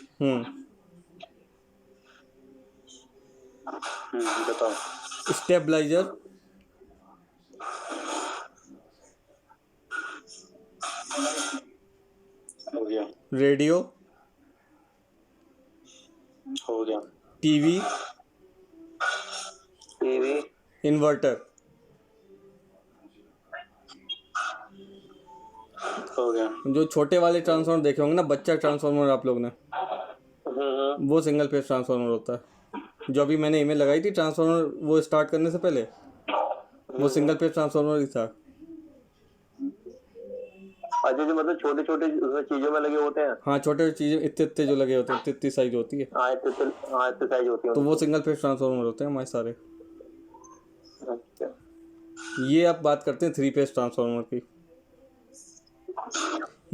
बताओ। स्टेबलाइजर, हो गया। रेडियो, हो गया। TV, inverter. हो गया। जो छोटे वाले ट्रांसफार्मर देखे होंगे ना, बच्चा ट्रांसफार्मर आप लोग ने, वो सिंगल फेज ट्रांसफार्मर होता है। जो अभी मैंने ईमेल लगाई थी ट्रांसफार्मर वो स्टार्ट करने से पहले, वो सिंगल फेज ट्रांसफार्मर ही था। अच्छा, जो मतलब छोटे छोटे चीजों में लगे होते हैं। हाँ, छोटे चीजें इतने जो लगे होते हैं, इतनी साइज होती है। हाँ, इतने साइज होती है। तो वो सिंगल फेज ट्रांसफार्मर होते हैं हमारे सारे। अच्छा। ये आप बात करते हैं 3 फेज ट्रांसफार्मर की।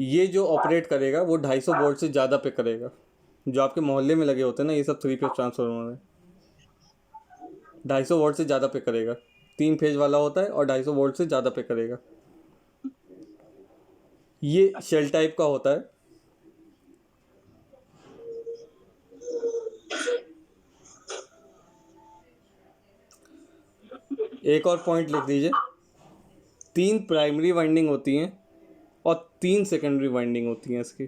ये जो ऑपरेट करेगा वो 250 वोल्ट से ज़्यादा पे करेगा। जो आपके मोहल्ले में लगे होते हैं ना, ये सब 3 फेज ट्रांसफार्मर है, 250 वोल्ट से ज़्यादा पे करेगा। 3 फेज वाला होता है और 250 वोल्ट से ज़्यादा पे करेगा। ये शेल टाइप का होता है। एक और पॉइंट लिख दीजिए, 3 प्राइमरी वाइंडिंग होती हैं और 3 सेकेंडरी वाइंडिंग होती हैं इसकी।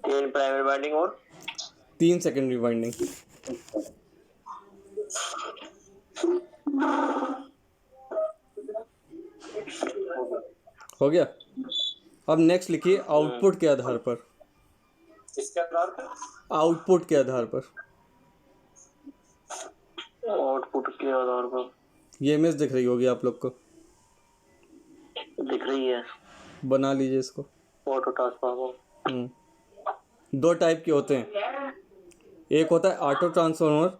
तीन प्राइमरी वाइंडिंग और 3 सेकेंडरी वाइंडिंग। हो गया। अब नेक्स्ट लिखिए आउटपुट के आधार पर। इसके आधार पर आउटपुट के आधार पर। आउटपुट के आधार पर ये इमेज दिख रही होगी आप लोग को, दिख रही है। बना लीजिए इसको। ऑटो ट्रांसफार्मर 2 टाइप के होते हैं, एक होता है ऑटो ट्रांसफार्मर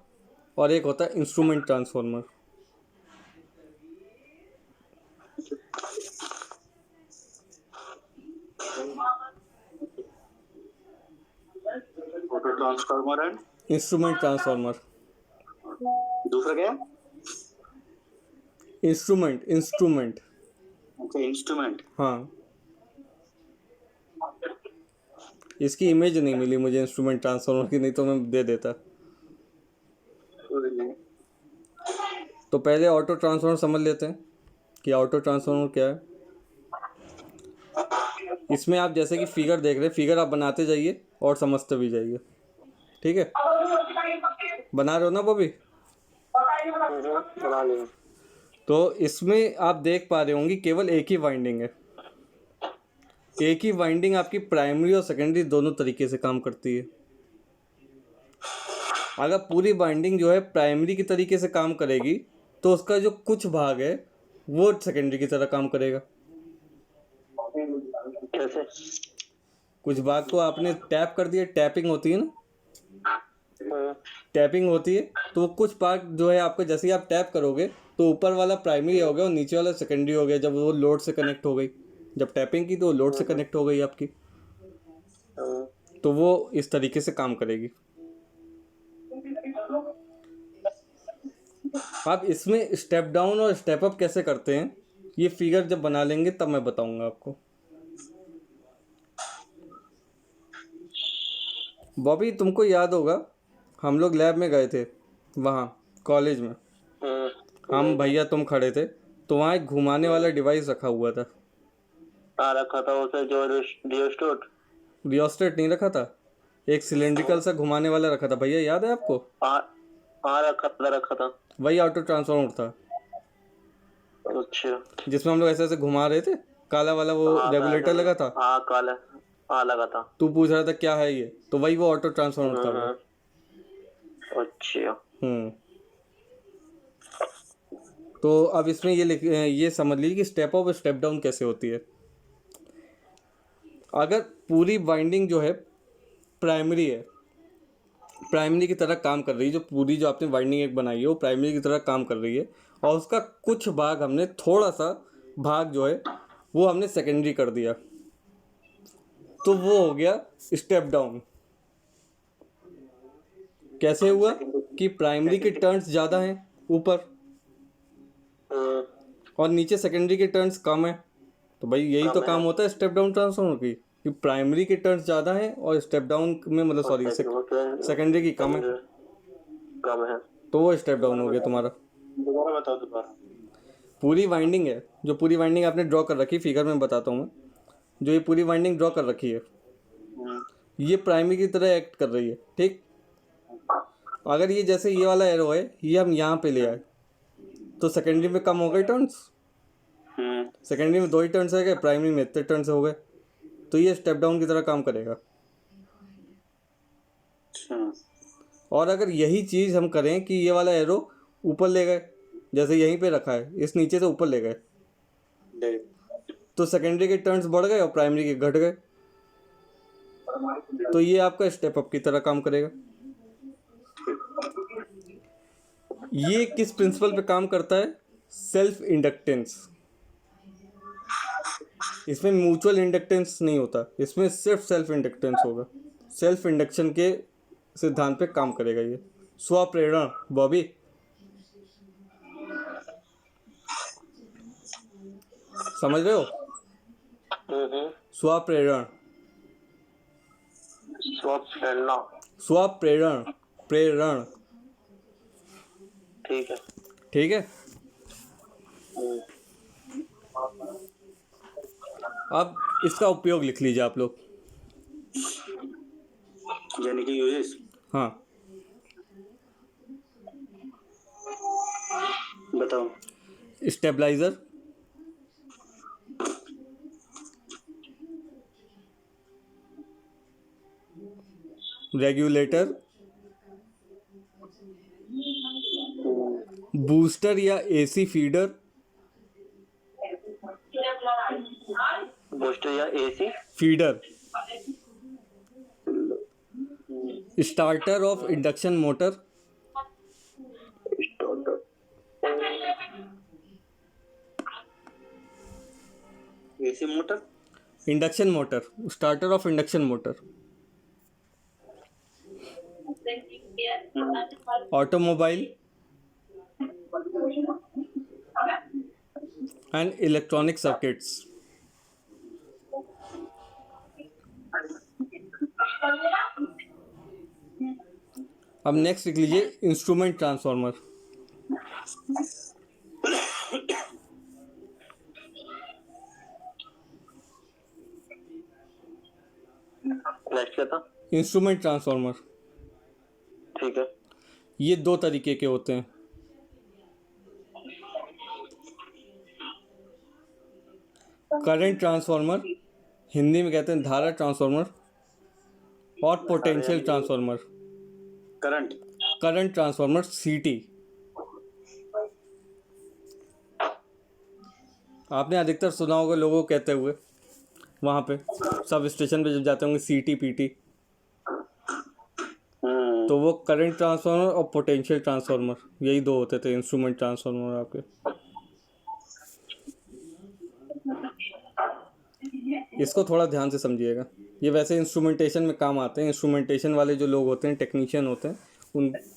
और एक होता है instrument transformer. Auto transformer and instrument transformer. दूसरा क्या है? इंस्ट्रूमेंट। अच्छा, इंस्ट्रूमेंट। हाँ, इसकी इमेज नहीं मिली मुझे इंस्ट्रूमेंट ट्रांसफार्मर की, नहीं तो मैं दे देता। तो पहले ऑटो ट्रांसफार्मर समझ लेते हैं कि ऑटो ट्रांसफार्मर क्या है। इसमें आप जैसे कि फिगर देख रहे हैं, फिगर आप बनाते जाइए और समझते भी जाइए, ठीक है? बना रहे हो ना बॉबी? बना लिया। तो इसमें आप देख पा रहे होंगे केवल एक ही वाइंडिंग है। एक ही वाइंडिंग आपकी प्राइमरी और सेकेंडरी दोनों तरीके से काम करती है। अगर पूरी वाइंडिंग जो है प्राइमरी की तरीके से काम करेगी तो उसका जो कुछ भाग है वो सेकेंडरी की तरह काम करेगा। कैसे? कुछ भाग को आपने टैप कर दिया, टैपिंग होती है ना, टैपिंग होती है, तो वो कुछ पार्ट जो है आपको जैसे ही आप टैप करोगे तो ऊपर वाला प्राइमरी हो गया और नीचे वाला सेकेंडरी हो गया। जब वो लोड से कनेक्ट हो गई, जब टैपिंग की तो लोड से कनेक्ट हो गई आपकी, तो वो इस तरीके से काम करेगी। आप इसमें स्टेप डाउन और स्टेप अप कैसे करते हैं ये फिगर जब बना लेंगे तब मैं बताऊंगा आपको। बॉबी तुमको याद होगा हम लोग लैब में गए थे, वहाँ कॉलेज में हम भैया तुम खड़े थे, तो वहाँ एक घुमाने वाला डिवाइस रखा हुआ था। रखा था उसे जो रियोस्टेट नहीं रखा था, एक सिलेंड्रिकल सा घुमाने वाला रखा था भैया, याद है आपको? रखा था। वही ऑटो ट्रांसफार्मर था। अच्छा, जिसमें हम लोग ऐसे ऐसे घुमा रहे थे, काला वाला वो रेगुलेटर लगा था। हाँ काला, हाँ लगा था। तू पूछ रहा था क्या है ये, तो वही वो ऑटो ट्रांसफार्मर था वो। अच्छा। तो अब इसमें ये समझ लीजिए कि स्टेप अप और स्टेप डाउन कैसे होती है। अगर पूरी वाइंडिंग जो है प्राइमरी है, प्राइमरी की तरह काम कर रही है, जो पूरी जो आपने वाइंडिंग एक बनाई है वो प्राइमरी की तरह काम कर रही है, और उसका कुछ भाग हमने थोड़ा सा भाग जो है वो हमने सेकेंडरी कर दिया, तो वो हो गया स्टेप डाउन। कैसे हुआ कि प्राइमरी के टर्न्स ज़्यादा हैं ऊपर और नीचे सेकेंडरी के टर्न्स कम है, तो भाई यही तो काम होता है स्टेप डाउन ट्रांसफार्मर की, कि प्राइमरी के टर्न्स ज़्यादा हैं और स्टेप डाउन में मतलब सॉरी सेकेंडरी की कम है, तो वो स्टेप डाउन हो गया तुम्हारा। दोबारा बताओ दोबारा। पूरी वाइंडिंग है, जो पूरी वाइंडिंग आपने ड्रॉ कर रखी है, फिगर में बताता हूँ मैं, जो ये पूरी वाइंडिंग ड्रॉ कर रखी है ये प्राइमरी की तरह एक्ट कर रही है, ठीक? अगर ये जैसे ये वाला एरो है ये हम यहाँ पे ले आए तो सेकेंडरी में कम हो गए टर्न्स, सेकेंडरी में 2 ही टर्न्स है, प्राइमरी में इतने टर्न्स हो गए, तो ये स्टेप डाउन की तरह काम करेगा। और अगर यही चीज़ हम करें कि ये वाला एरो ऊपर ले गए, जैसे यहीं पे रखा है, इस नीचे से ऊपर ले गए, तो सेकेंडरी के टर्न्स बढ़ गए और प्राइमरी के घट गए, तो ये आपका स्टेप अप की तरह काम करेगा। ये किस प्रिंसिपल पे काम करता है? Self inductance. इसमें म्यूचुअल इंडक्टेंस नहीं होता, इसमें सिर्फ सेल्फ इंडक्टेंस होगा। सेल्फ इंडक्शन के सिद्धांत पे काम करेगा ये। स्वप्रेरण बॉबी, समझ रहे हो? स्वप्रेरण, स्वप्रेरणा, स्वप्रेरण, प्रेरण, ठीक है। ठीक है। अब इसका उपयोग लिख लीजिए आप लोग। यानी कि यूजेस। हाँ, बताओ। स्टेबलाइजर, रेगुलेटर, बूस्टर या एसी फीडर, बूस्टर या AC feeder, starter of induction motor, AC motor, induction motor, starter of induction motor, automobile and electronic circuits. अब नेक्स्ट लिख लीजिए इंस्ट्रूमेंट ट्रांसफार्मर। नेक्स्ट क्या था? इंस्ट्रूमेंट ट्रांसफार्मर, ठीक है। ये दो तरीके के होते हैं। करंट ट्रांसफार्मर, हिंदी में कहते हैं धारा ट्रांसफार्मर, और पोटेंशियल ट्रांसफार्मर। करंट ट्रांसफार्मर सीटी। आपने अधिकतर सुना होगा लोगों को कहते हुए, वहाँ पे सब स्टेशन पे जब जाते होंगे सीटी पीटी, तो वो करंट ट्रांसफार्मर और पोटेंशियल ट्रांसफार्मर यही दो होते थे इंस्ट्रूमेंट ट्रांसफार्मर आपके। इसको थोड़ा ध्यान से समझिएगा, ये वैसे इंस्ट्रूमेंटेशन में काम आते हैं। इंस्ट्रूमेंटेशन वाले जो लोग होते हैं, टेक्नीशियन होते हैं,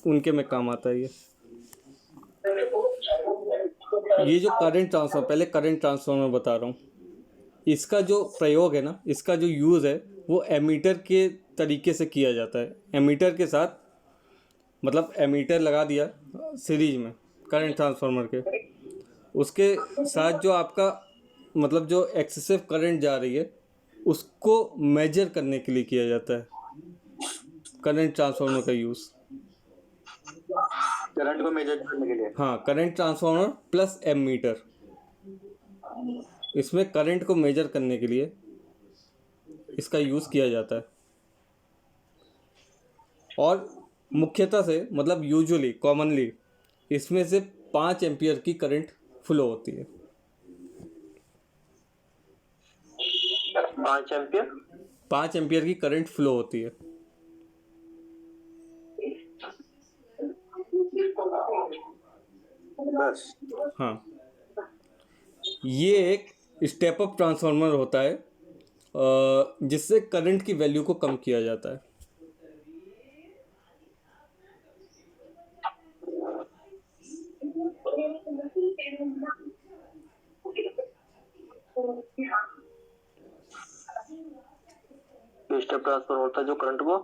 उनके में काम आता है ये जो करंट ट्रांसफार्मर, पहले करंट ट्रांसफार्मर बता रहा हूँ। इसका जो प्रयोग है ना, इसका जो यूज़ है वो एमीटर के तरीके से किया जाता है। एमीटर के साथ, मतलब एमीटर लगा दिया सीरीज में करंट ट्रांसफार्मर के, उसके साथ जो आपका मतलब जो एक्सेसिव करंट जा रही है उसको मेजर करने के लिए किया जाता है करंट ट्रांसफार्मर का यूज़। करंट को मेजर करने के लिए। हाँ, करंट ट्रांसफार्मर प्लस एमीटर, इसमें करंट को मेजर करने के लिए इसका यूज़ किया जाता है। और मुख्यतः से, मतलब यूजुअली, कॉमनली इसमें से 5 एम्पियर की करंट फ्लो होती है। 5 एम्पियर, 5 एम्पियर की करंट फ्लो होती है। बस। हाँ, ये एक स्टेप अप ट्रांसफार्मर होता है जिससे करंट की वैल्यू को कम किया जाता है। स्टेप ट्रांसफार्मर होता है जो करंट को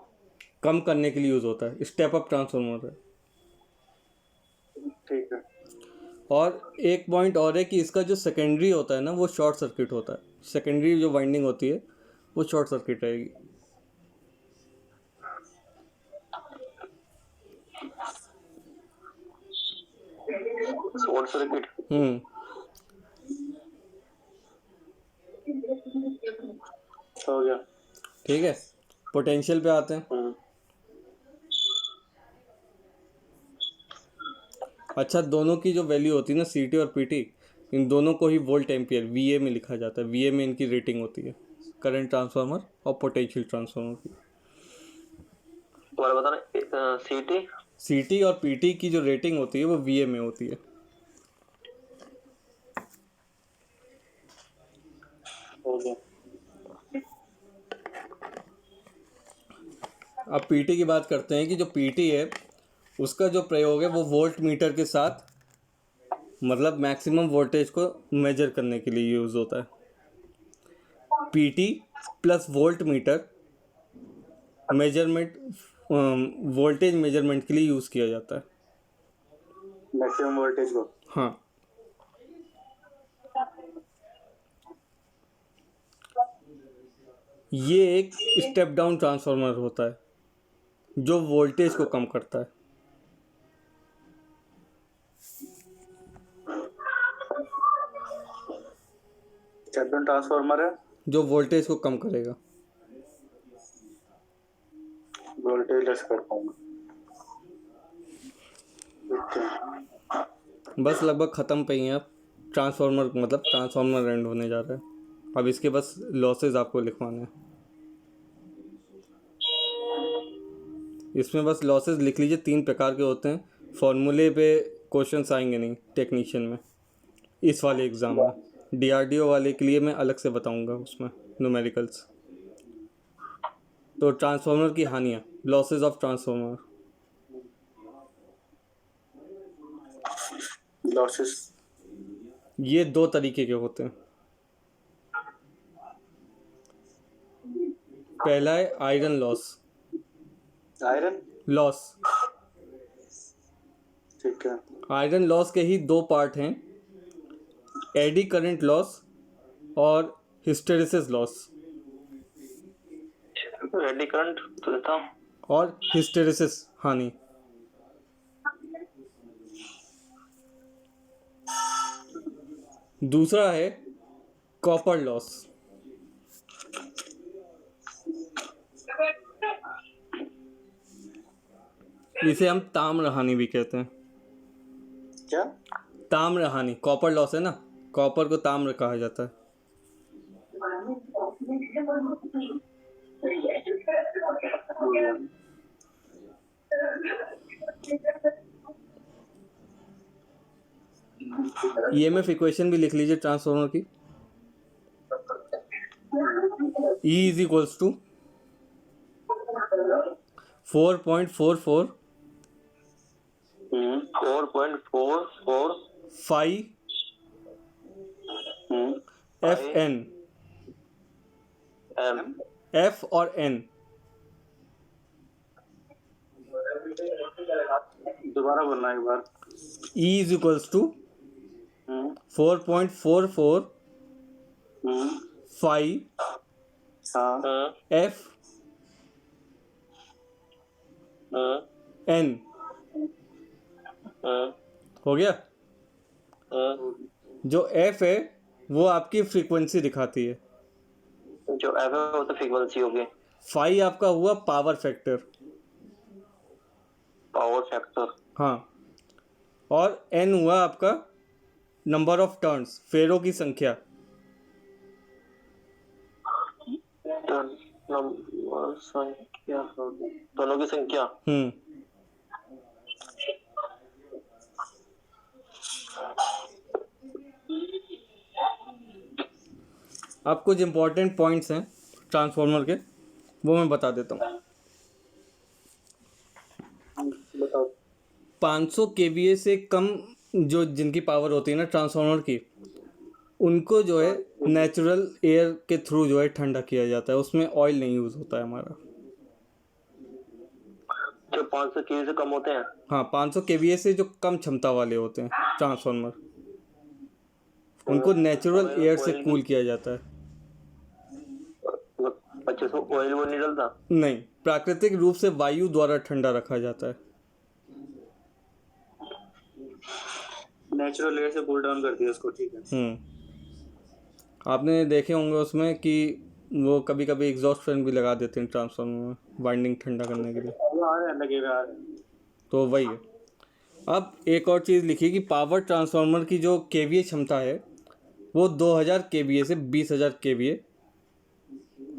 कम करने के लिए यूज़ होता है, स्टेप अप ट्रांसफार्मर है। ठीक है। और एक पॉइंट और है कि इसका जो सेकेंडरी होता है ना, वो शॉर्ट सर्किट होता है। सेकेंडरी जो वाइंडिंग होती है वो शॉर्ट सर्किट रहेगी। Short circuit. हो गया। ठीक है, पोटेंशियल पे आते हैं। अच्छा, दोनों की जो वैल्यू होती है ना, सीटी और पीटी, इन दोनों को ही वोल्ट एम्पियर वीए में लिखा जाता है। वीए में इनकी रेटिंग होती है, करंट ट्रांसफार्मर और पोटेंशियल ट्रांसफार्मर की। दोबारा बताना। सीटी सीटी और पीटी की जो रेटिंग होती है वो वीए में होती है। हो गया। अब पीटी की बात करते हैं कि जो पीटी है उसका जो प्रयोग है वो वोल्ट मीटर के साथ, मतलब मैक्सिमम वोल्टेज को मेजर करने के लिए यूज़ होता है। PT plus volt meter measurement, voltage measurement के लिए यूज़ किया जाता है। मैक्सिमम वोल्टेज को। हाँ, ये एक स्टेप डाउन ट्रांसफार्मर होता है जो वोल्टेज को कम करता है। स्टेप डाउन ट्रांसफार्मर है जो वोल्टेज को कम करेगा। वोल्टेज लेस कर पाऊंगा। बस लगभग ख़त्म पे ही हैं आप। ट्रांसफार्मर मतलब ट्रांसफार्मर एंड होने जा रहा है। अब इसके बस लॉसेस आपको लिखवाने हैं। इसमें बस लॉसेस लिख लीजिए, 3 प्रकार के होते हैं। फॉर्मूले पे क्वेश्चंस आएंगे नहीं टेक्नीशियन में, इस वाले एग्ज़ाम में। डीआरडीओ वाले के लिए मैं अलग से बताऊंगा उसमें न्यूमेरिकल्स। तो ट्रांसफार्मर की हानियाँ, लॉसेस ऑफ ट्रांसफार्मर। लॉसेस ये 2 तरीके के होते हैं। पहला है आयरन लॉस। आयरन लॉस, ठीक है। आयरन लॉस के ही 2 पार्ट हैं, एडी करंट लॉस और हिस्टेरिसिस लॉस। एडी करंट तो देता हूँ। और हिस्टेरिसिस हानि। दूसरा है कॉपर लॉस। इसे हम ताम्र हानि भी कहते हैं। क्या? ताम्र हानि, कॉपर लॉस है ना, कॉपर को ताम्र कहा जाता है। ईएमएफ इक्वेशन भी लिख लीजिए ट्रांसफार्मर की। E is equals to 4.44 4.44 phi f n. M f और एन। दोबारा बोलना एक बार। E is equals to 4.44 phi हाँ एफ एन। हो गया। जो एफ है वो आपकी फ्रीक्वेंसी दिखाती है। जो एफ है वो तो फ्रीक्वेंसी होगी। फाई आपका हुआ पावर फैक्टर। Power factor. हाँ, और एन हुआ आपका नंबर ऑफ टर्न्स, फेरों की संख्या। नंबर संख्या, दोनों की संख्या। अब कुछ इंपॉर्टेंट पॉइंट्स हैं ट्रांसफार्मर के, वो मैं बता देता हूँ। बताओ। 500 केवीए से कम जो जिनकी पावर होती है ना ट्रांसफार्मर की, उनको जो है नेचुरल एयर के थ्रू जो है ठंडा किया जाता है। उसमें ऑयल नहीं यूज़ होता है हमारा। जो 500 केवी से कम होते हैं। हाँ, 500 केवीए से जो कम क्षमता वाले होते हैं ट्रांसफार्मर, उनको नेचुरल एयर से कूल किया जाता है। अच्छा, तो ऑयल वो नहीं डलता? नहीं, प्राकृतिक रूप से वायु द्वारा ठंडा रखा जाता है। नेचुरल एयर से कूल डाउन कर दिया उसको, ठीक है। आपने देखे होंगे उसमें कि वो कभी कभी एग्जॉस्ट फैन भी लगा देते हैं ट्रांसफार्मर में, वाइंडिंग ठंडा करने के लिए। वो आ रहे हैं, लगे हुए आ रहे हैं। तो वही है। अब एक और चीज़ लिखिए कि पावर ट्रांसफार्मर की जो केवीए क्षमता है वो 2000 केवीए से 20000 केवीए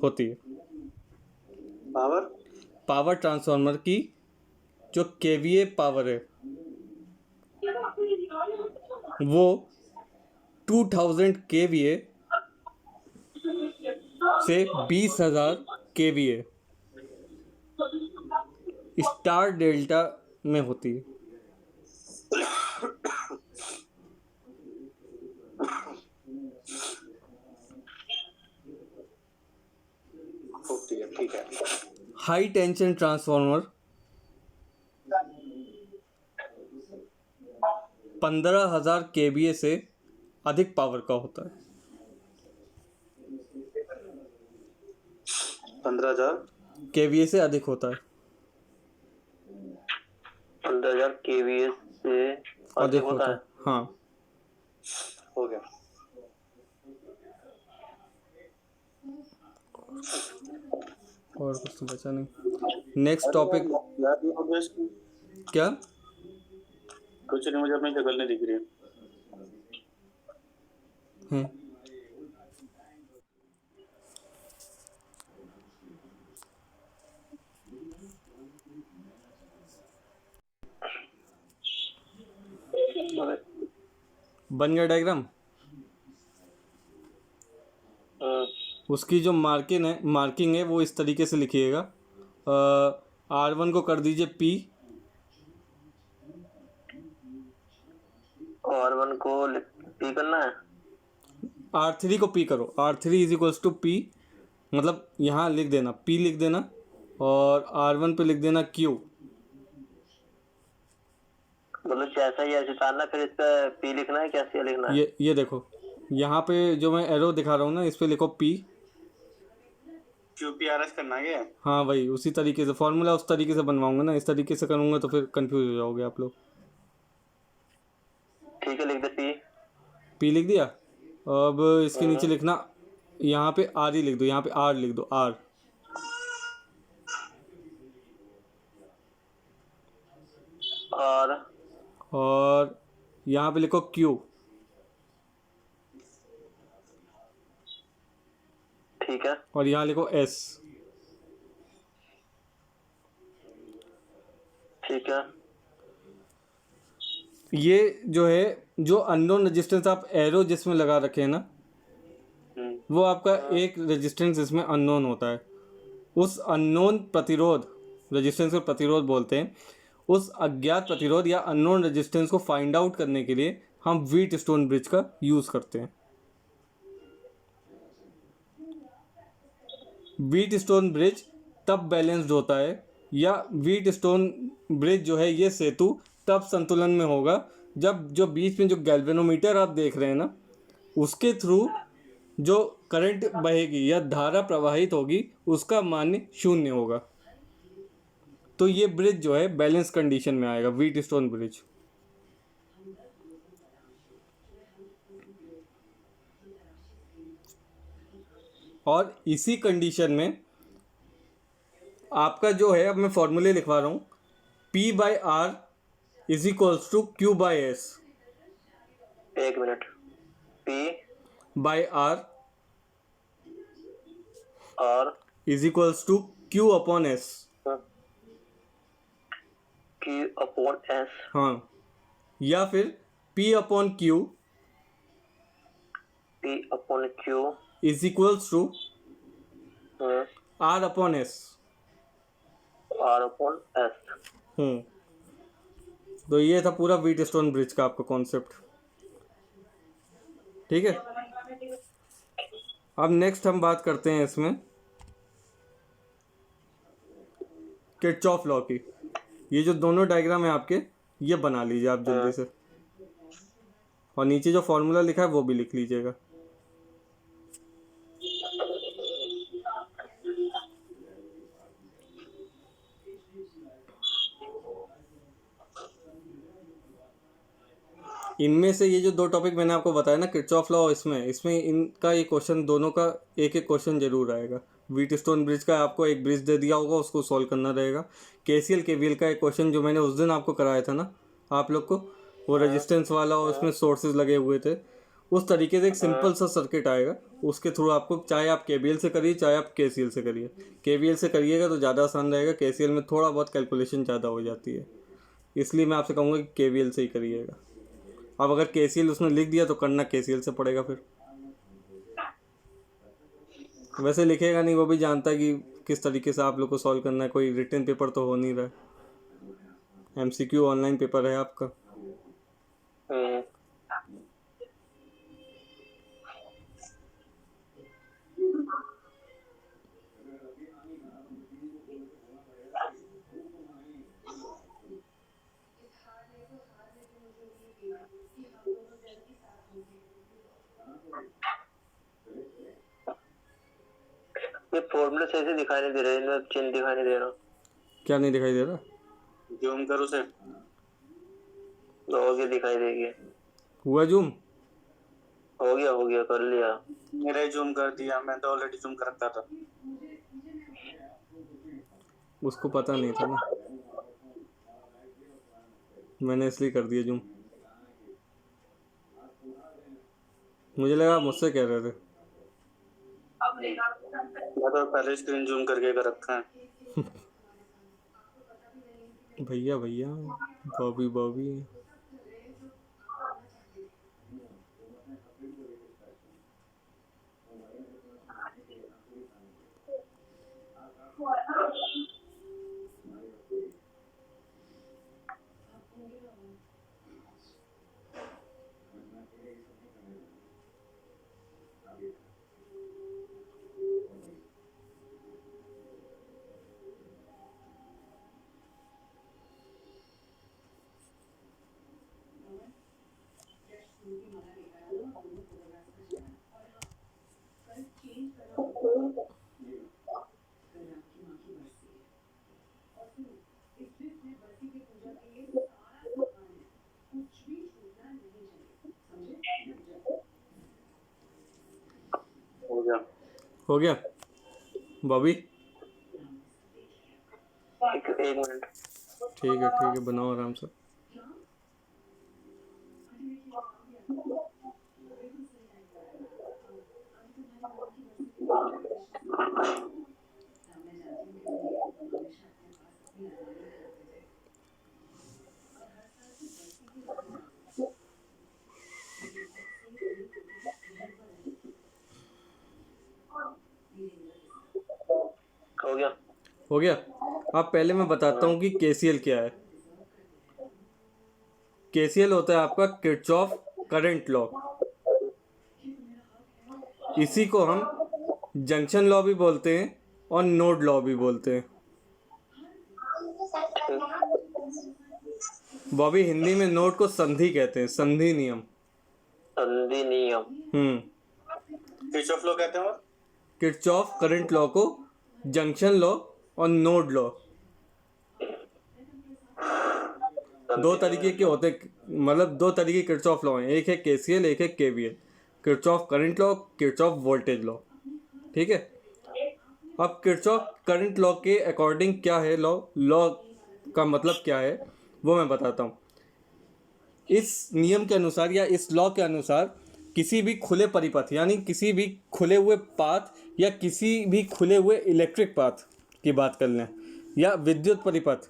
होती है। पावर पावर ट्रांसफार्मर की जो केवीए पावर है वो 2000 केवीए से 20,000 केवीए स्टार डेल्टा में होती है। ठीक है। हाई टेंशन ट्रांसफार्मर 15,000 केवीए से अधिक पावर का होता है। 15,000 केवीए से अधिक होता है। 15,000 केवीए से अधिक होता है। हाँ, हो गया। और कुछ तो बचा नहीं। नेक्स्ट टॉपिक क्या? कुछ नहीं, मुझे अपनी शक्ल नहीं दिख रही है। बन गया डायग्राम। उसकी जो मार्किंग है वो इस तरीके से लिखिएगा। R1 को कर दीजिए P, R1 को P करना है, R3 को P करो। R3 is equals to P, मतलब यहाँ लिख देना P लिख देना और R1 पे लिख देना Q। मतलब जैसा ही ऐसे उतारना, फिर इस पे P लिखना है, कैसे लिखना है? ये देखो, यहाँ पे जो मैं एरो दिखा रहा हूँ ना, इस पे लिखो P। QPRS करना है। हाँ वही, उसी तरीके से फॉर्मूला उस तरीके से बनवाऊंगा ना, इस तरीके से करूँगा तो फिर कंफ्यूज हो जाओगे आप लोग। ठीक है, लिख दे P। P लिख दिया। अब इसके नीचे लिखना, यहाँ पे R ही लिख दो, यहाँ पे R लिख दो, R। और यहाँ पे लिखो Q। ठीक है। और यहाँ लिखो S। ठीक है। ये जो है, जो अननोन रेजिस्टेंस आप एरो जिसमें लगा रखे हैं ना, वो आपका एक रेजिस्टेंस इसमें अननोन होता है। उस अननोन प्रतिरोध, रेजिस्टेंस को प्रतिरोध बोलते हैं, उस अज्ञात प्रतिरोध या अननोन रेजिस्टेंस को फाइंड आउट करने के लिए हम व्हीट स्टोन ब्रिज का यूज़ करते हैं। व्हीट स्टोन ब्रिज तब बैलेंस्ड होता है, या व्हीट स्टोन ब्रिज जो है ये सेतु तब संतुलन में होगा जब जो बीच में जो गैल्वेनोमीटर आप देख रहे हैं ना, उसके थ्रू जो करंट बहेगी या धारा प्रवाहित होगी उसका मान 0 होगा। तो ये ब्रिज जो है बैलेंस कंडीशन में आएगा, व्हीट स्टोन ब्रिज। और इसी कंडीशन में आपका जो है, अब मैं फॉर्मूले लिखवा रहा हूँ, P/R is equals to Q/S। एक मिनट, P/R और is equals to Q/S। Q/S। हाँ, या फिर P/Q is equals to R/S। तो ये था पूरा व्हीट स्टोन ब्रिज का आपका कॉन्सेप्ट। ठीक है, अब नेक्स्ट हम बात करते हैं इसमें किरचॉफ लॉ की। ये जो दोनों डायग्राम है आपके, ये बना लीजिए आप जल्दी से, और नीचे जो फॉर्मूला लिखा है वो भी लिख लीजिएगा। इनमें से ये जो दो टॉपिक मैंने आपको बताया ना, किरचॉफ लॉ, इसमें इनका ये क्वेश्चन, दोनों का एक एक क्वेश्चन जरूर आएगा। व्हीट स्टोन ब्रिज का आपको एक ब्रिज दे दिया होगा, उसको सॉल्व करना रहेगा। केसीएल केवीएल का एक क्वेश्चन जो मैंने उस दिन आपको कराया था ना आप लोग को, वो रेजिस्टेंस वाला और उसमें सोर्सेज लगे हुए थे, उस तरीके से एक सिंपल सा सर्किट आएगा, उसके थ्रू आपको, चाहे आप केबीएल से करिए चाहे आप केसीएल से करिए। केबीएल से करिएगा तो ज़्यादा आसान रहेगा, केसीएल में थोड़ा बहुत कैलकुलेशन ज़्यादा हो जाती है, इसलिए मैं आपसे कहूँगा कि केबीएल से ही करिएगा। अब अगर केसीएल उसने लिख दिया तो करना केसीएल से पड़ेगा फिर। वैसे लिखेगा नहीं, वो भी जानता है कि किस तरीके से आप लोग को सॉल्व करना है, कोई रिटन पेपर तो हो नहीं रहा है, एमसीक्यू ऑनलाइन पेपर है आपका। ये फॉर्मूले सही से दिखाई नहीं दे रहे, इनमें चिन्ह दिखाई नहीं दे रहा। क्या नहीं दिखाई दे रहा? जूम करो से, हो गया, दिखाई देगी। हुआ जूम? हो गया कर लिया। मेरा ही जूम कर दिया, मैं तो ऑलरेडी जूम कर रखा था। उसको पता नहीं था ना, मैंने इसलिए कर दिया जूम। मुझे लगा आप मुझसे कह रहे थे। मैं तो पहले स्क्रीन जूम करके कर रखा है। भैया भैया, बॉबी बॉबी। हो गया बॉबी? एक मिनट। ठीक है बनाओ आराम से। हो गया। अब पहले मैं बताता हूँ कि केसीएल क्या है। केसीएल होता है आपका किरचॉफ करंट लॉ। इसी को हम जंक्शन लॉ भी बोलते हैं और नोड लॉ भी बोलते हैं। बॉबी, हिंदी में नोड को संधि कहते हैं, संधि नियम। संधि नियम। किरचॉफ लॉ कहते हैं। और किरचॉफ करंट लॉ को जंक्शन लॉ और नोड लॉ, दो तरीके के होते, मतलब दो तरीके किरचॉफ लॉ हैं, एक है केसीएल एक है KVL. Kirchhoff current law, Kirchhoff voltage law. ठीक है। अब किरचॉफ करंट लॉ के अकॉर्डिंग क्या है, लॉ का मतलब क्या है वो मैं बताता हूँ। इस नियम के अनुसार या इस लॉ के अनुसार किसी भी खुले परिपथ, यानी किसी भी खुले हुए पाथ या किसी भी खुले हुए इलेक्ट्रिक पाथ की बात कर लें, या विद्युत परिपथ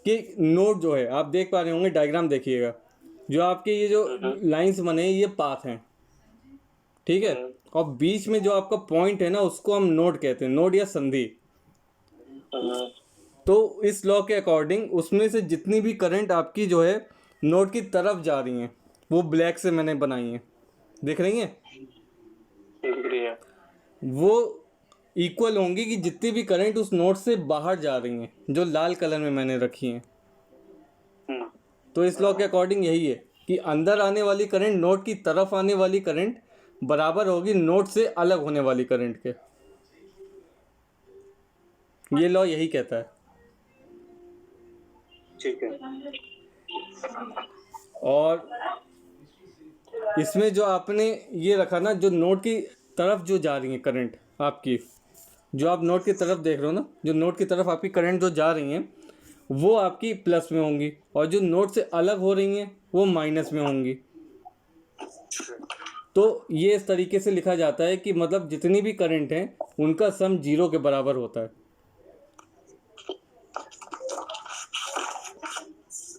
के नोड जो है, आप देख पा रहे होंगे, डायग्राम देखिएगा, जो आपके ये जो लाइंस बने ये पाथ हैं। ठीक है। और बीच में जो आपका पॉइंट है ना, उसको हम नोड कहते हैं, नोड या संधि। तो इस लॉ के अकॉर्डिंग उसमें से जितनी भी करंट आपकी जो है नोड की तरफ जा रही हैं, वो ब्लैक से मैंने बनाई हैं, दिख रही हैं? वो इक्वल होंगी कि जितनी भी करंट उस नोड से बाहर जा रही हैं, जो लाल कलर में मैंने रखी हैं। तो इस लॉ के अकॉर्डिंग यही है कि अंदर आने वाली करंट, नोड की तरफ आने वाली करंट बराबर होगी नोड से अलग होने वाली करंट के। ये लॉ यही कहता है। ठीक है। और इसमें जो आपने ये रखा ना, जो नोड की तरफ जो जा रही है करंट आपकी, जो आप नोड की तरफ देख रहे हो ना, जो नोड की तरफ आपकी करंट जो जा रही हैं वो आपकी प्लस में होंगी, और जो नोड से अलग हो रही हैं वो माइनस में होंगी। तो ये इस तरीके से लिखा जाता है कि मतलब जितनी भी करंट हैं उनका सम 0 के बराबर होता है।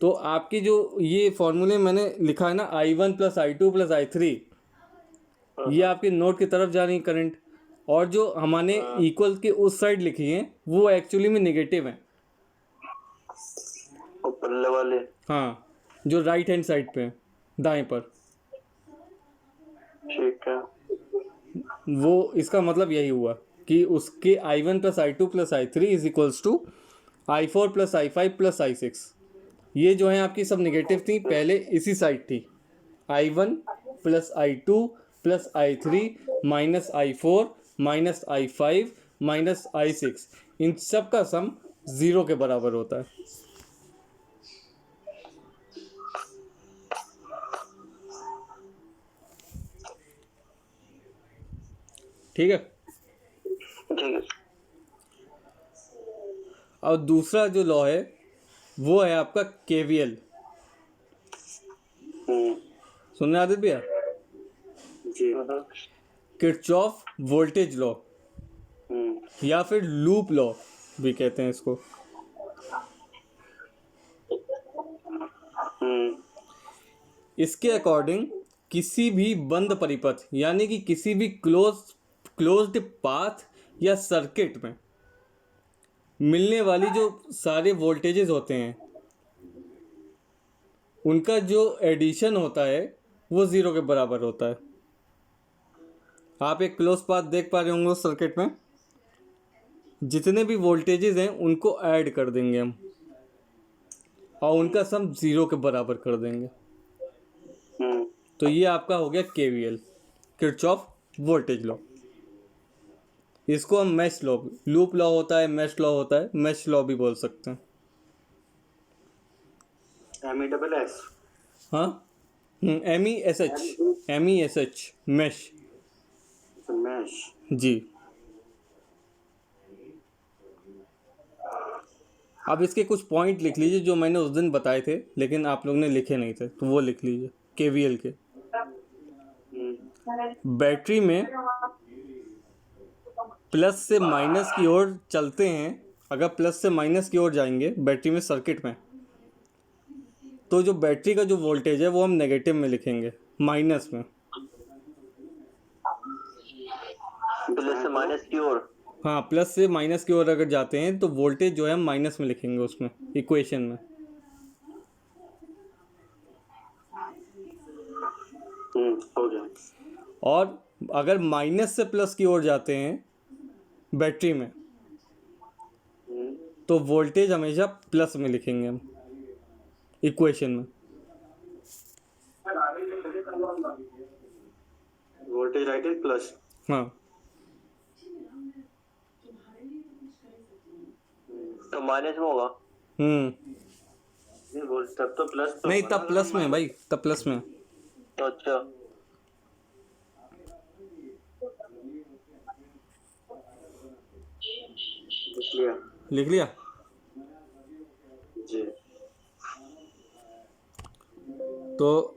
तो आपकी जो ये फॉर्मूले मैंने लिखा है ना, I1 plus I2 plus I3, ये आपके नोड की तरफ जा रही करंट, और जो हमारे इक्वल के उस साइड लिखी है वो एक्चुअली में नेगेटिव है। ऊपर वाले। हाँ, जो राइट हैंड साइड पे है, दाएं पर, ठीक है। वो इसका मतलब यही हुआ कि उसके I1 plus I2 plus I3 is equals to I4 plus I5 plus I6। ये जो है आपकी सब नेगेटिव थी, पहले इसी साइड थी। I1 plus I2 plus I3 minus I4 minus I5 minus I6, इन सब का सम 0 के बराबर होता है। ठीक है। ठीक है। और दूसरा जो लॉ है वो है आपका KVL। सुनने आदत भी है, जी। किरचॉफ वोल्टेज लॉ, या फिर लूप लॉ भी कहते हैं इसको। इसके अकॉर्डिंग किसी भी बंद परिपथ यानी कि किसी भी क्लोज्ड पाथ या सर्किट में मिलने वाली जो सारे वोल्टेजेस होते हैं उनका जो एडिशन होता है वो 0 के बराबर होता है। आप एक क्लोज पाथ देख पा रहे होंगे उस सर्किट में, जितने भी वोल्टेजेस हैं उनको ऐड कर देंगे हम और उनका सम 0 के बराबर कर देंगे। तो ये आपका हो गया KVL, किरचॉफ वोल्टेज लॉ। इसको हम मैश लॉ, लूप लॉ होता है, मैश लॉ होता है, मैश लॉ भी बोल सकते हैं। MESS। हाँ, MESH, मैश। मैश। जी। अब इसके कुछ पॉइंट लिख लीजिए जो मैंने उस दिन बताए थे लेकिन आप लोग ने लिखे नहीं थे, तो वो लिख लीजिए KVL के। बैटरी में प्लस से माइनस की ओर चलते हैं, अगर प्लस से माइनस की ओर जाएंगे बैटरी में सर्किट में, तो जो बैटरी का जो वोल्टेज है वो हम नेगेटिव में लिखेंगे, माइनस में। प्लस से माइनस की ओर। हाँ, प्लस से माइनस की ओर अगर जाते हैं तो वोल्टेज जो है हम माइनस में लिखेंगे उसमें, इक्वेशन में। हो गया। और अगर माइनस से प्लस की ओर जाते हैं बैटरी में तो वोल्टेज हमेशा प्लस में लिखेंगे हम, इक्वेशन में। वोल्टेज राइट है प्लस। हाँ, तो माइनस में होगा। तब तो प्लस तो नहीं, तब प्लस में भाई, तब प्लस में। तो अच्छा। लिख लिया जी। तो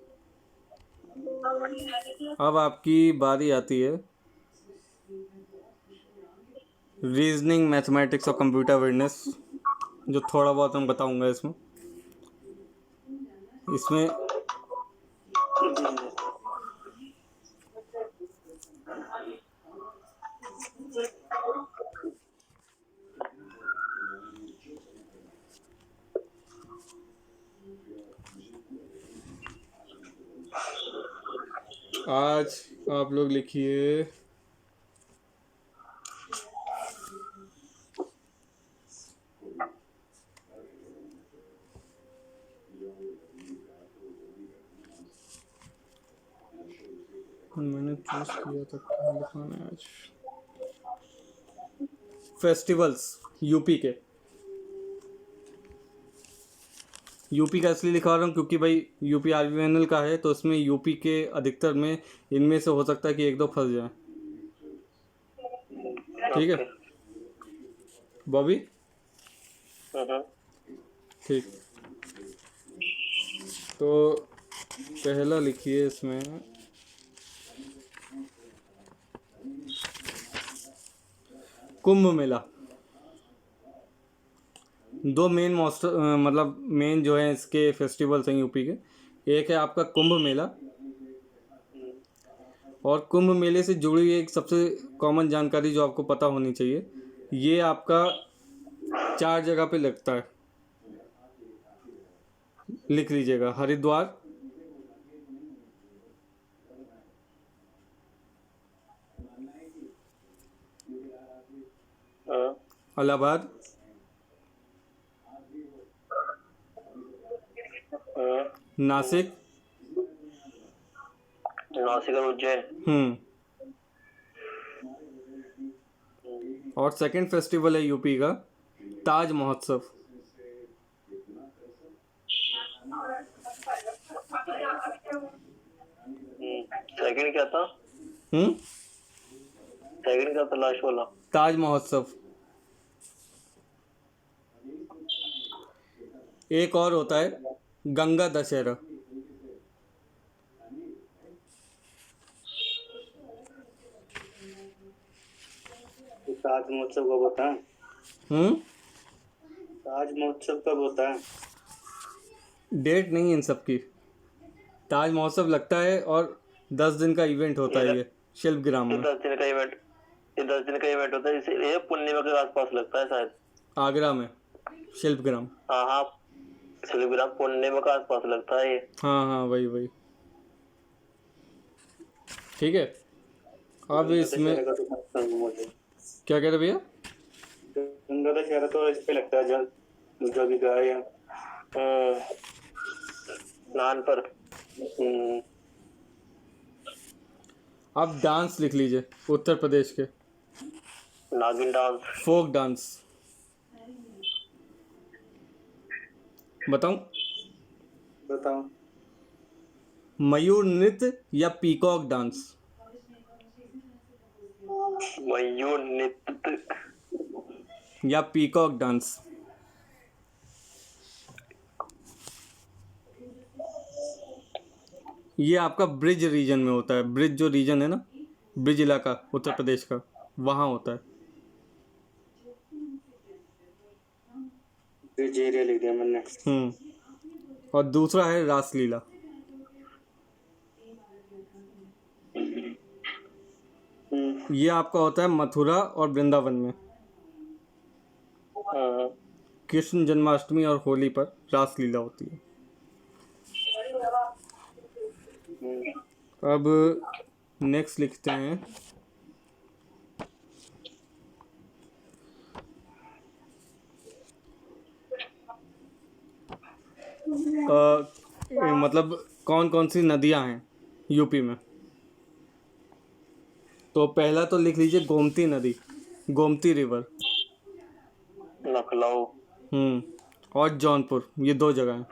अब आपकी बारी आती है रीजनिंग, मैथमेटिक्स और कंप्यूटर अवेयरनेस, जो थोड़ा बहुत मैं बताऊंगा इसमें। आज आप लोग लिखिए मैंने चूज किया था क्या लिखाना है आज। फेस्टिवल्स यूपी के। यूपी का इसलिए लिखा रहा हूँ क्योंकि भाई यूपी RVNL का है, तो इसमें यूपी के अधिकतर में इनमें से हो सकता है कि एक दो फंस जाए। ठीक है बॉबी? ठीक। तो पहला लिखिए इसमें कुंभ मेला। दो मेन मतलब मेन जो है इसके फेस्टिवल्स हैं यूपी के। एक है आपका कुंभ मेला, और कुंभ मेले से जुड़ी हुई एक सबसे कॉमन जानकारी जो आपको पता होनी चाहिए, ये आपका 4 जगह पे लगता है। लिख लीजिएगा: हरिद्वार, इलाहाबाद, नासिक, नासिक और उज्जैन। और सेकंड फेस्टिवल है यूपी का ताज महोत्सव। सेकंड क्या था? सेकंड क्या था लास्ट वाला? ताज महोत्सव। एक और होता है गंगा दशहरा। ताज महोत्सव कब होता है? ताज महोत्सव कब होता है? डेट नहीं है इन सब की। ताज महोत्सव लगता है और 10 दिन का इवेंट होता है ये शिल्पग्राम में। 10 दिन का इवेंट, ये 10 दिन का इवेंट होता है, इसे पूर्णिमा के आसपास लगता है शायद। आगरा में शिल्पग्राम। हाँ हाँ, शिल्पग्राम पूर्णिमा के आसपास लगता है ये। हाँ हाँ, वही वही। ठीक है। अब इसमें क्या कह रहे भैया? गंगा दशहरा तो इस पे लगता है जो भी गाय है स्नान पर। अब डांस लिख लीजिए उत्तर प्रदेश के। नागिन डांस। Folk dance. बताऊं? बताओ। मयूर नृत्य या पीकॉक डांस? मयूर नृत्य या पीकॉक डांस? ये आपका ब्रिज रीजन में होता है। ब्रिज जो रीजन है ना, ब्रिज इलाका उत्तर प्रदेश का, वहाँ होता है। ब्रिज एरिया लिख दिया मैंने। और दूसरा है रासलीला। ये आपका होता है मथुरा और वृंदावन में। कृष्ण जन्माष्टमी और होली पर रासलीला होती है। अब नेक्स्ट लिखते हैं मतलब कौन कौन सी नदियां हैं यूपी में। तो पहला तो लिख लीजिए गोमती नदी, गोमती रिवर। लखनऊ। और जौनपुर, ये 2 जगह हैं।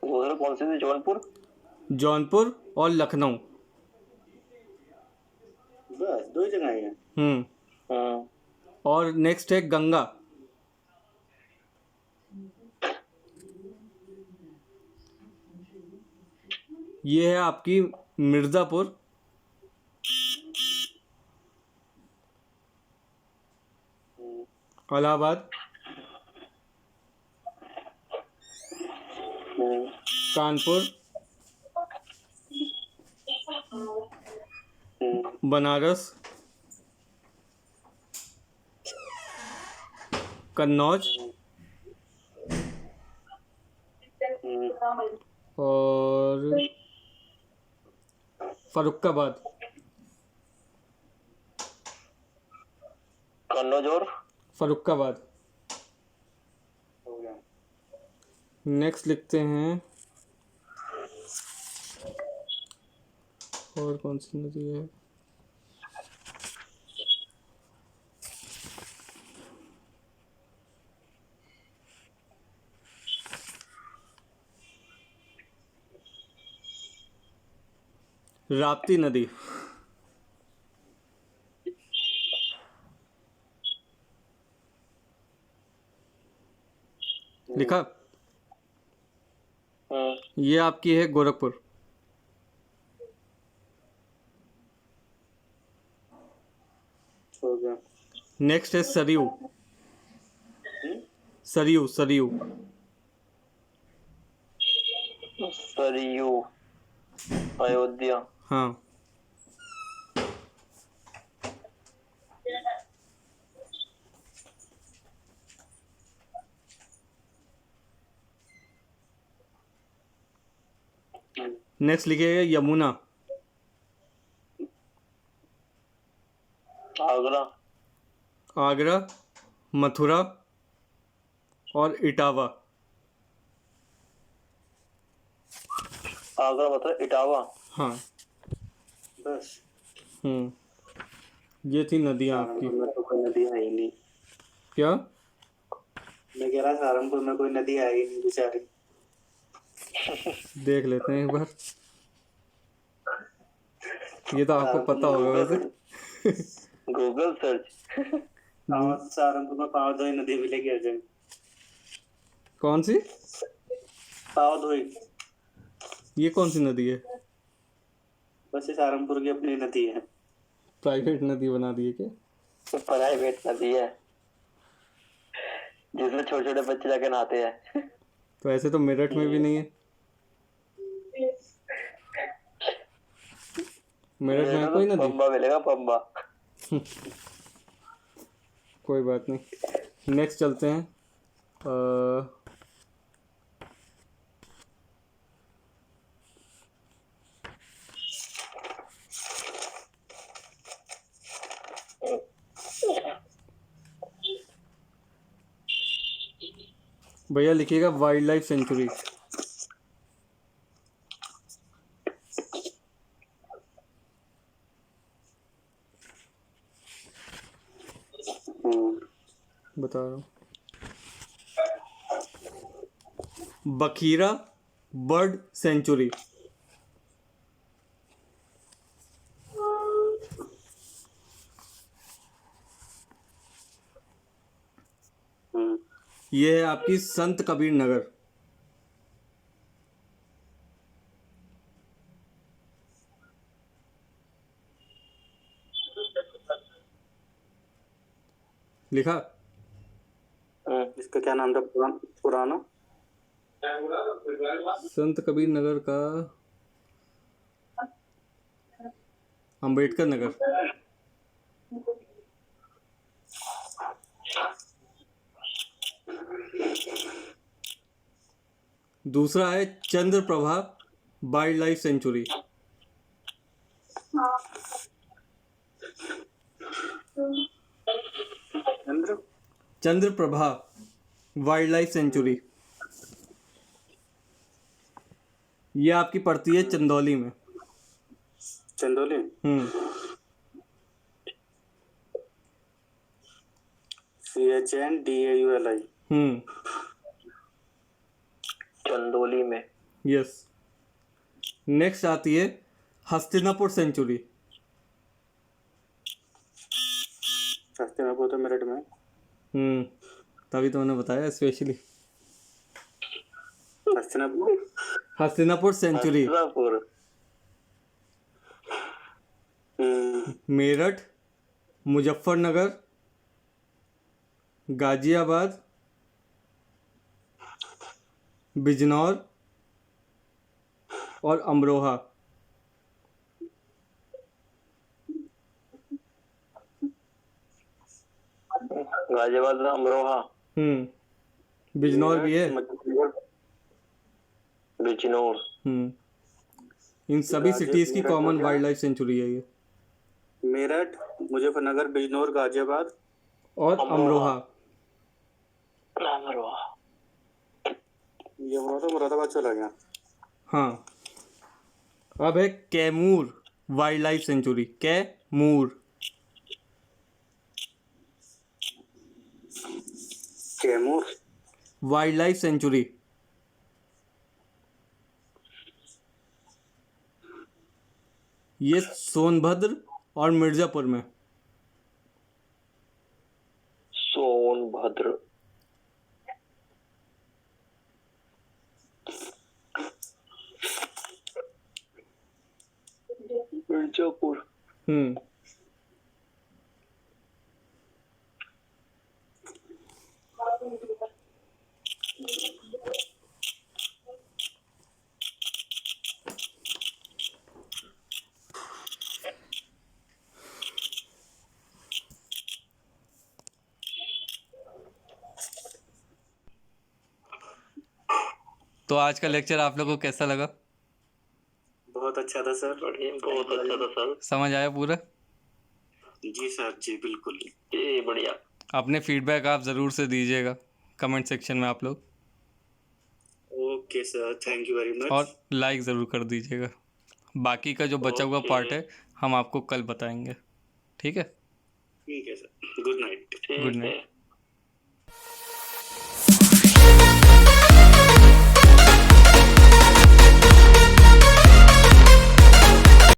उधर कौन सी थी? जौनपुर। जौनपुर और लखनऊ, बस 2 जगह है। और नेक्स्ट है गंगा। ये है आपकी मिर्ज़ापुर, इलाहाबाद, कानपुर, बनारस, कन्नौज और फरुखाबाद। कन्नौज और फरुखाबाद। नेक्स्ट लिखते हैं और कौन सी नदी है। राप्ती नदी। लिखा। ये आपकी है गोरखपुर। नेक्स्ट है सरयू। सरयू सरयू। सरयू अयोध्या। हाँ। नेक्स्ट लिखिएगा यमुना। आगरा। आगरा, मथुरा और इटावा। आगरा मतलब इटावा। हाँ। बस। ये थी नदियाँ आपकी। सहारनपुर में तो कोई नदी है ही नहीं। क्या? मैं कह रहा सहारनपुर में कोई नदी है ही नहीं बेचारी। देख लेते हैं एक बार। ये तो आपको पता होगा वैसे। Google search. सहारनपुर में पावधोई नदी भी लेके आ जाए। कौन सी? पावधोई। ये कौन सी नदी है? बस ये सहारनपुर की अपनी नदी है। प्राइवेट नदी बना दी है क्या? प्राइवेट नदी है जिसमें छोटे छोटे बच्चे जाके नहाते हैं। तो ऐसे तो मेरठ में भी नहीं है। मेरठ में है कोई नदी? पंबा मिलेगा, पंबा। कोई बात नहीं। नेक्स्ट चलते हैं। भैया लिखिएगा वाइल्ड लाइफ सेंचुरी। बता रहा हूँ। Bakhira bird sanctuary. ये है आपकी संत कबीर नगर। लिखा? इसका क्या नाम था पुराना? संत कबीर नगर का अंबेडकर नगर। दूसरा है Chandraprabha wild life sanctuary. Chandraprabha wild life sanctuary. ये आपकी पड़ती है चंदौली में। चंदौली। CHNDAULI। चंदौली में। यस। नेक्स्ट आती है हस्तिनापुर सेंचुरी। हस्तिनापुर तो मेरठ में। तभी तो मैंने बताया स्पेशली। हस्तिनापुर सेंचुरी। मेरठ, मुजफ्फरनगर, गाजियाबाद, बिजनौर और अमरोहा। गाजियाबाद, अमरोहा। बिजनौर भी है। बिजनौर। इन सभी सिटीज की कॉमन वाइल्ड लाइफ सेंचुरी है ये। मेरठ, मुजफ्फरनगर, बिजनौर, गाजियाबाद और अमरोहा। ये मुरादाबाद चला गया। हाँ। अब है Kaimur wild life sanctuary. Kaimur. Kaimur wild life sanctuary. ये सोनभद्र और मिर्जापुर में। सोनभद्र। मिर्जापुर। तो आज का लेक्चर आप लोगों को कैसा लगा? बहुत अच्छा था सर। बढ़िया, बहुत अच्छा था सर। समझ आया पूरा? जी सर, जी बिल्कुल। जी बढ़िया। अपने फीडबैक आप ज़रूर से दीजिएगा कमेंट सेक्शन में आप लोग, okay sir, thank you very much. और लाइक ज़रूर कर दीजिएगा। बाकी का जो बचा हुआ पार्ट है हम आपको कल बताएंगे, ठीक है? ठीक है sir, good night. Good night.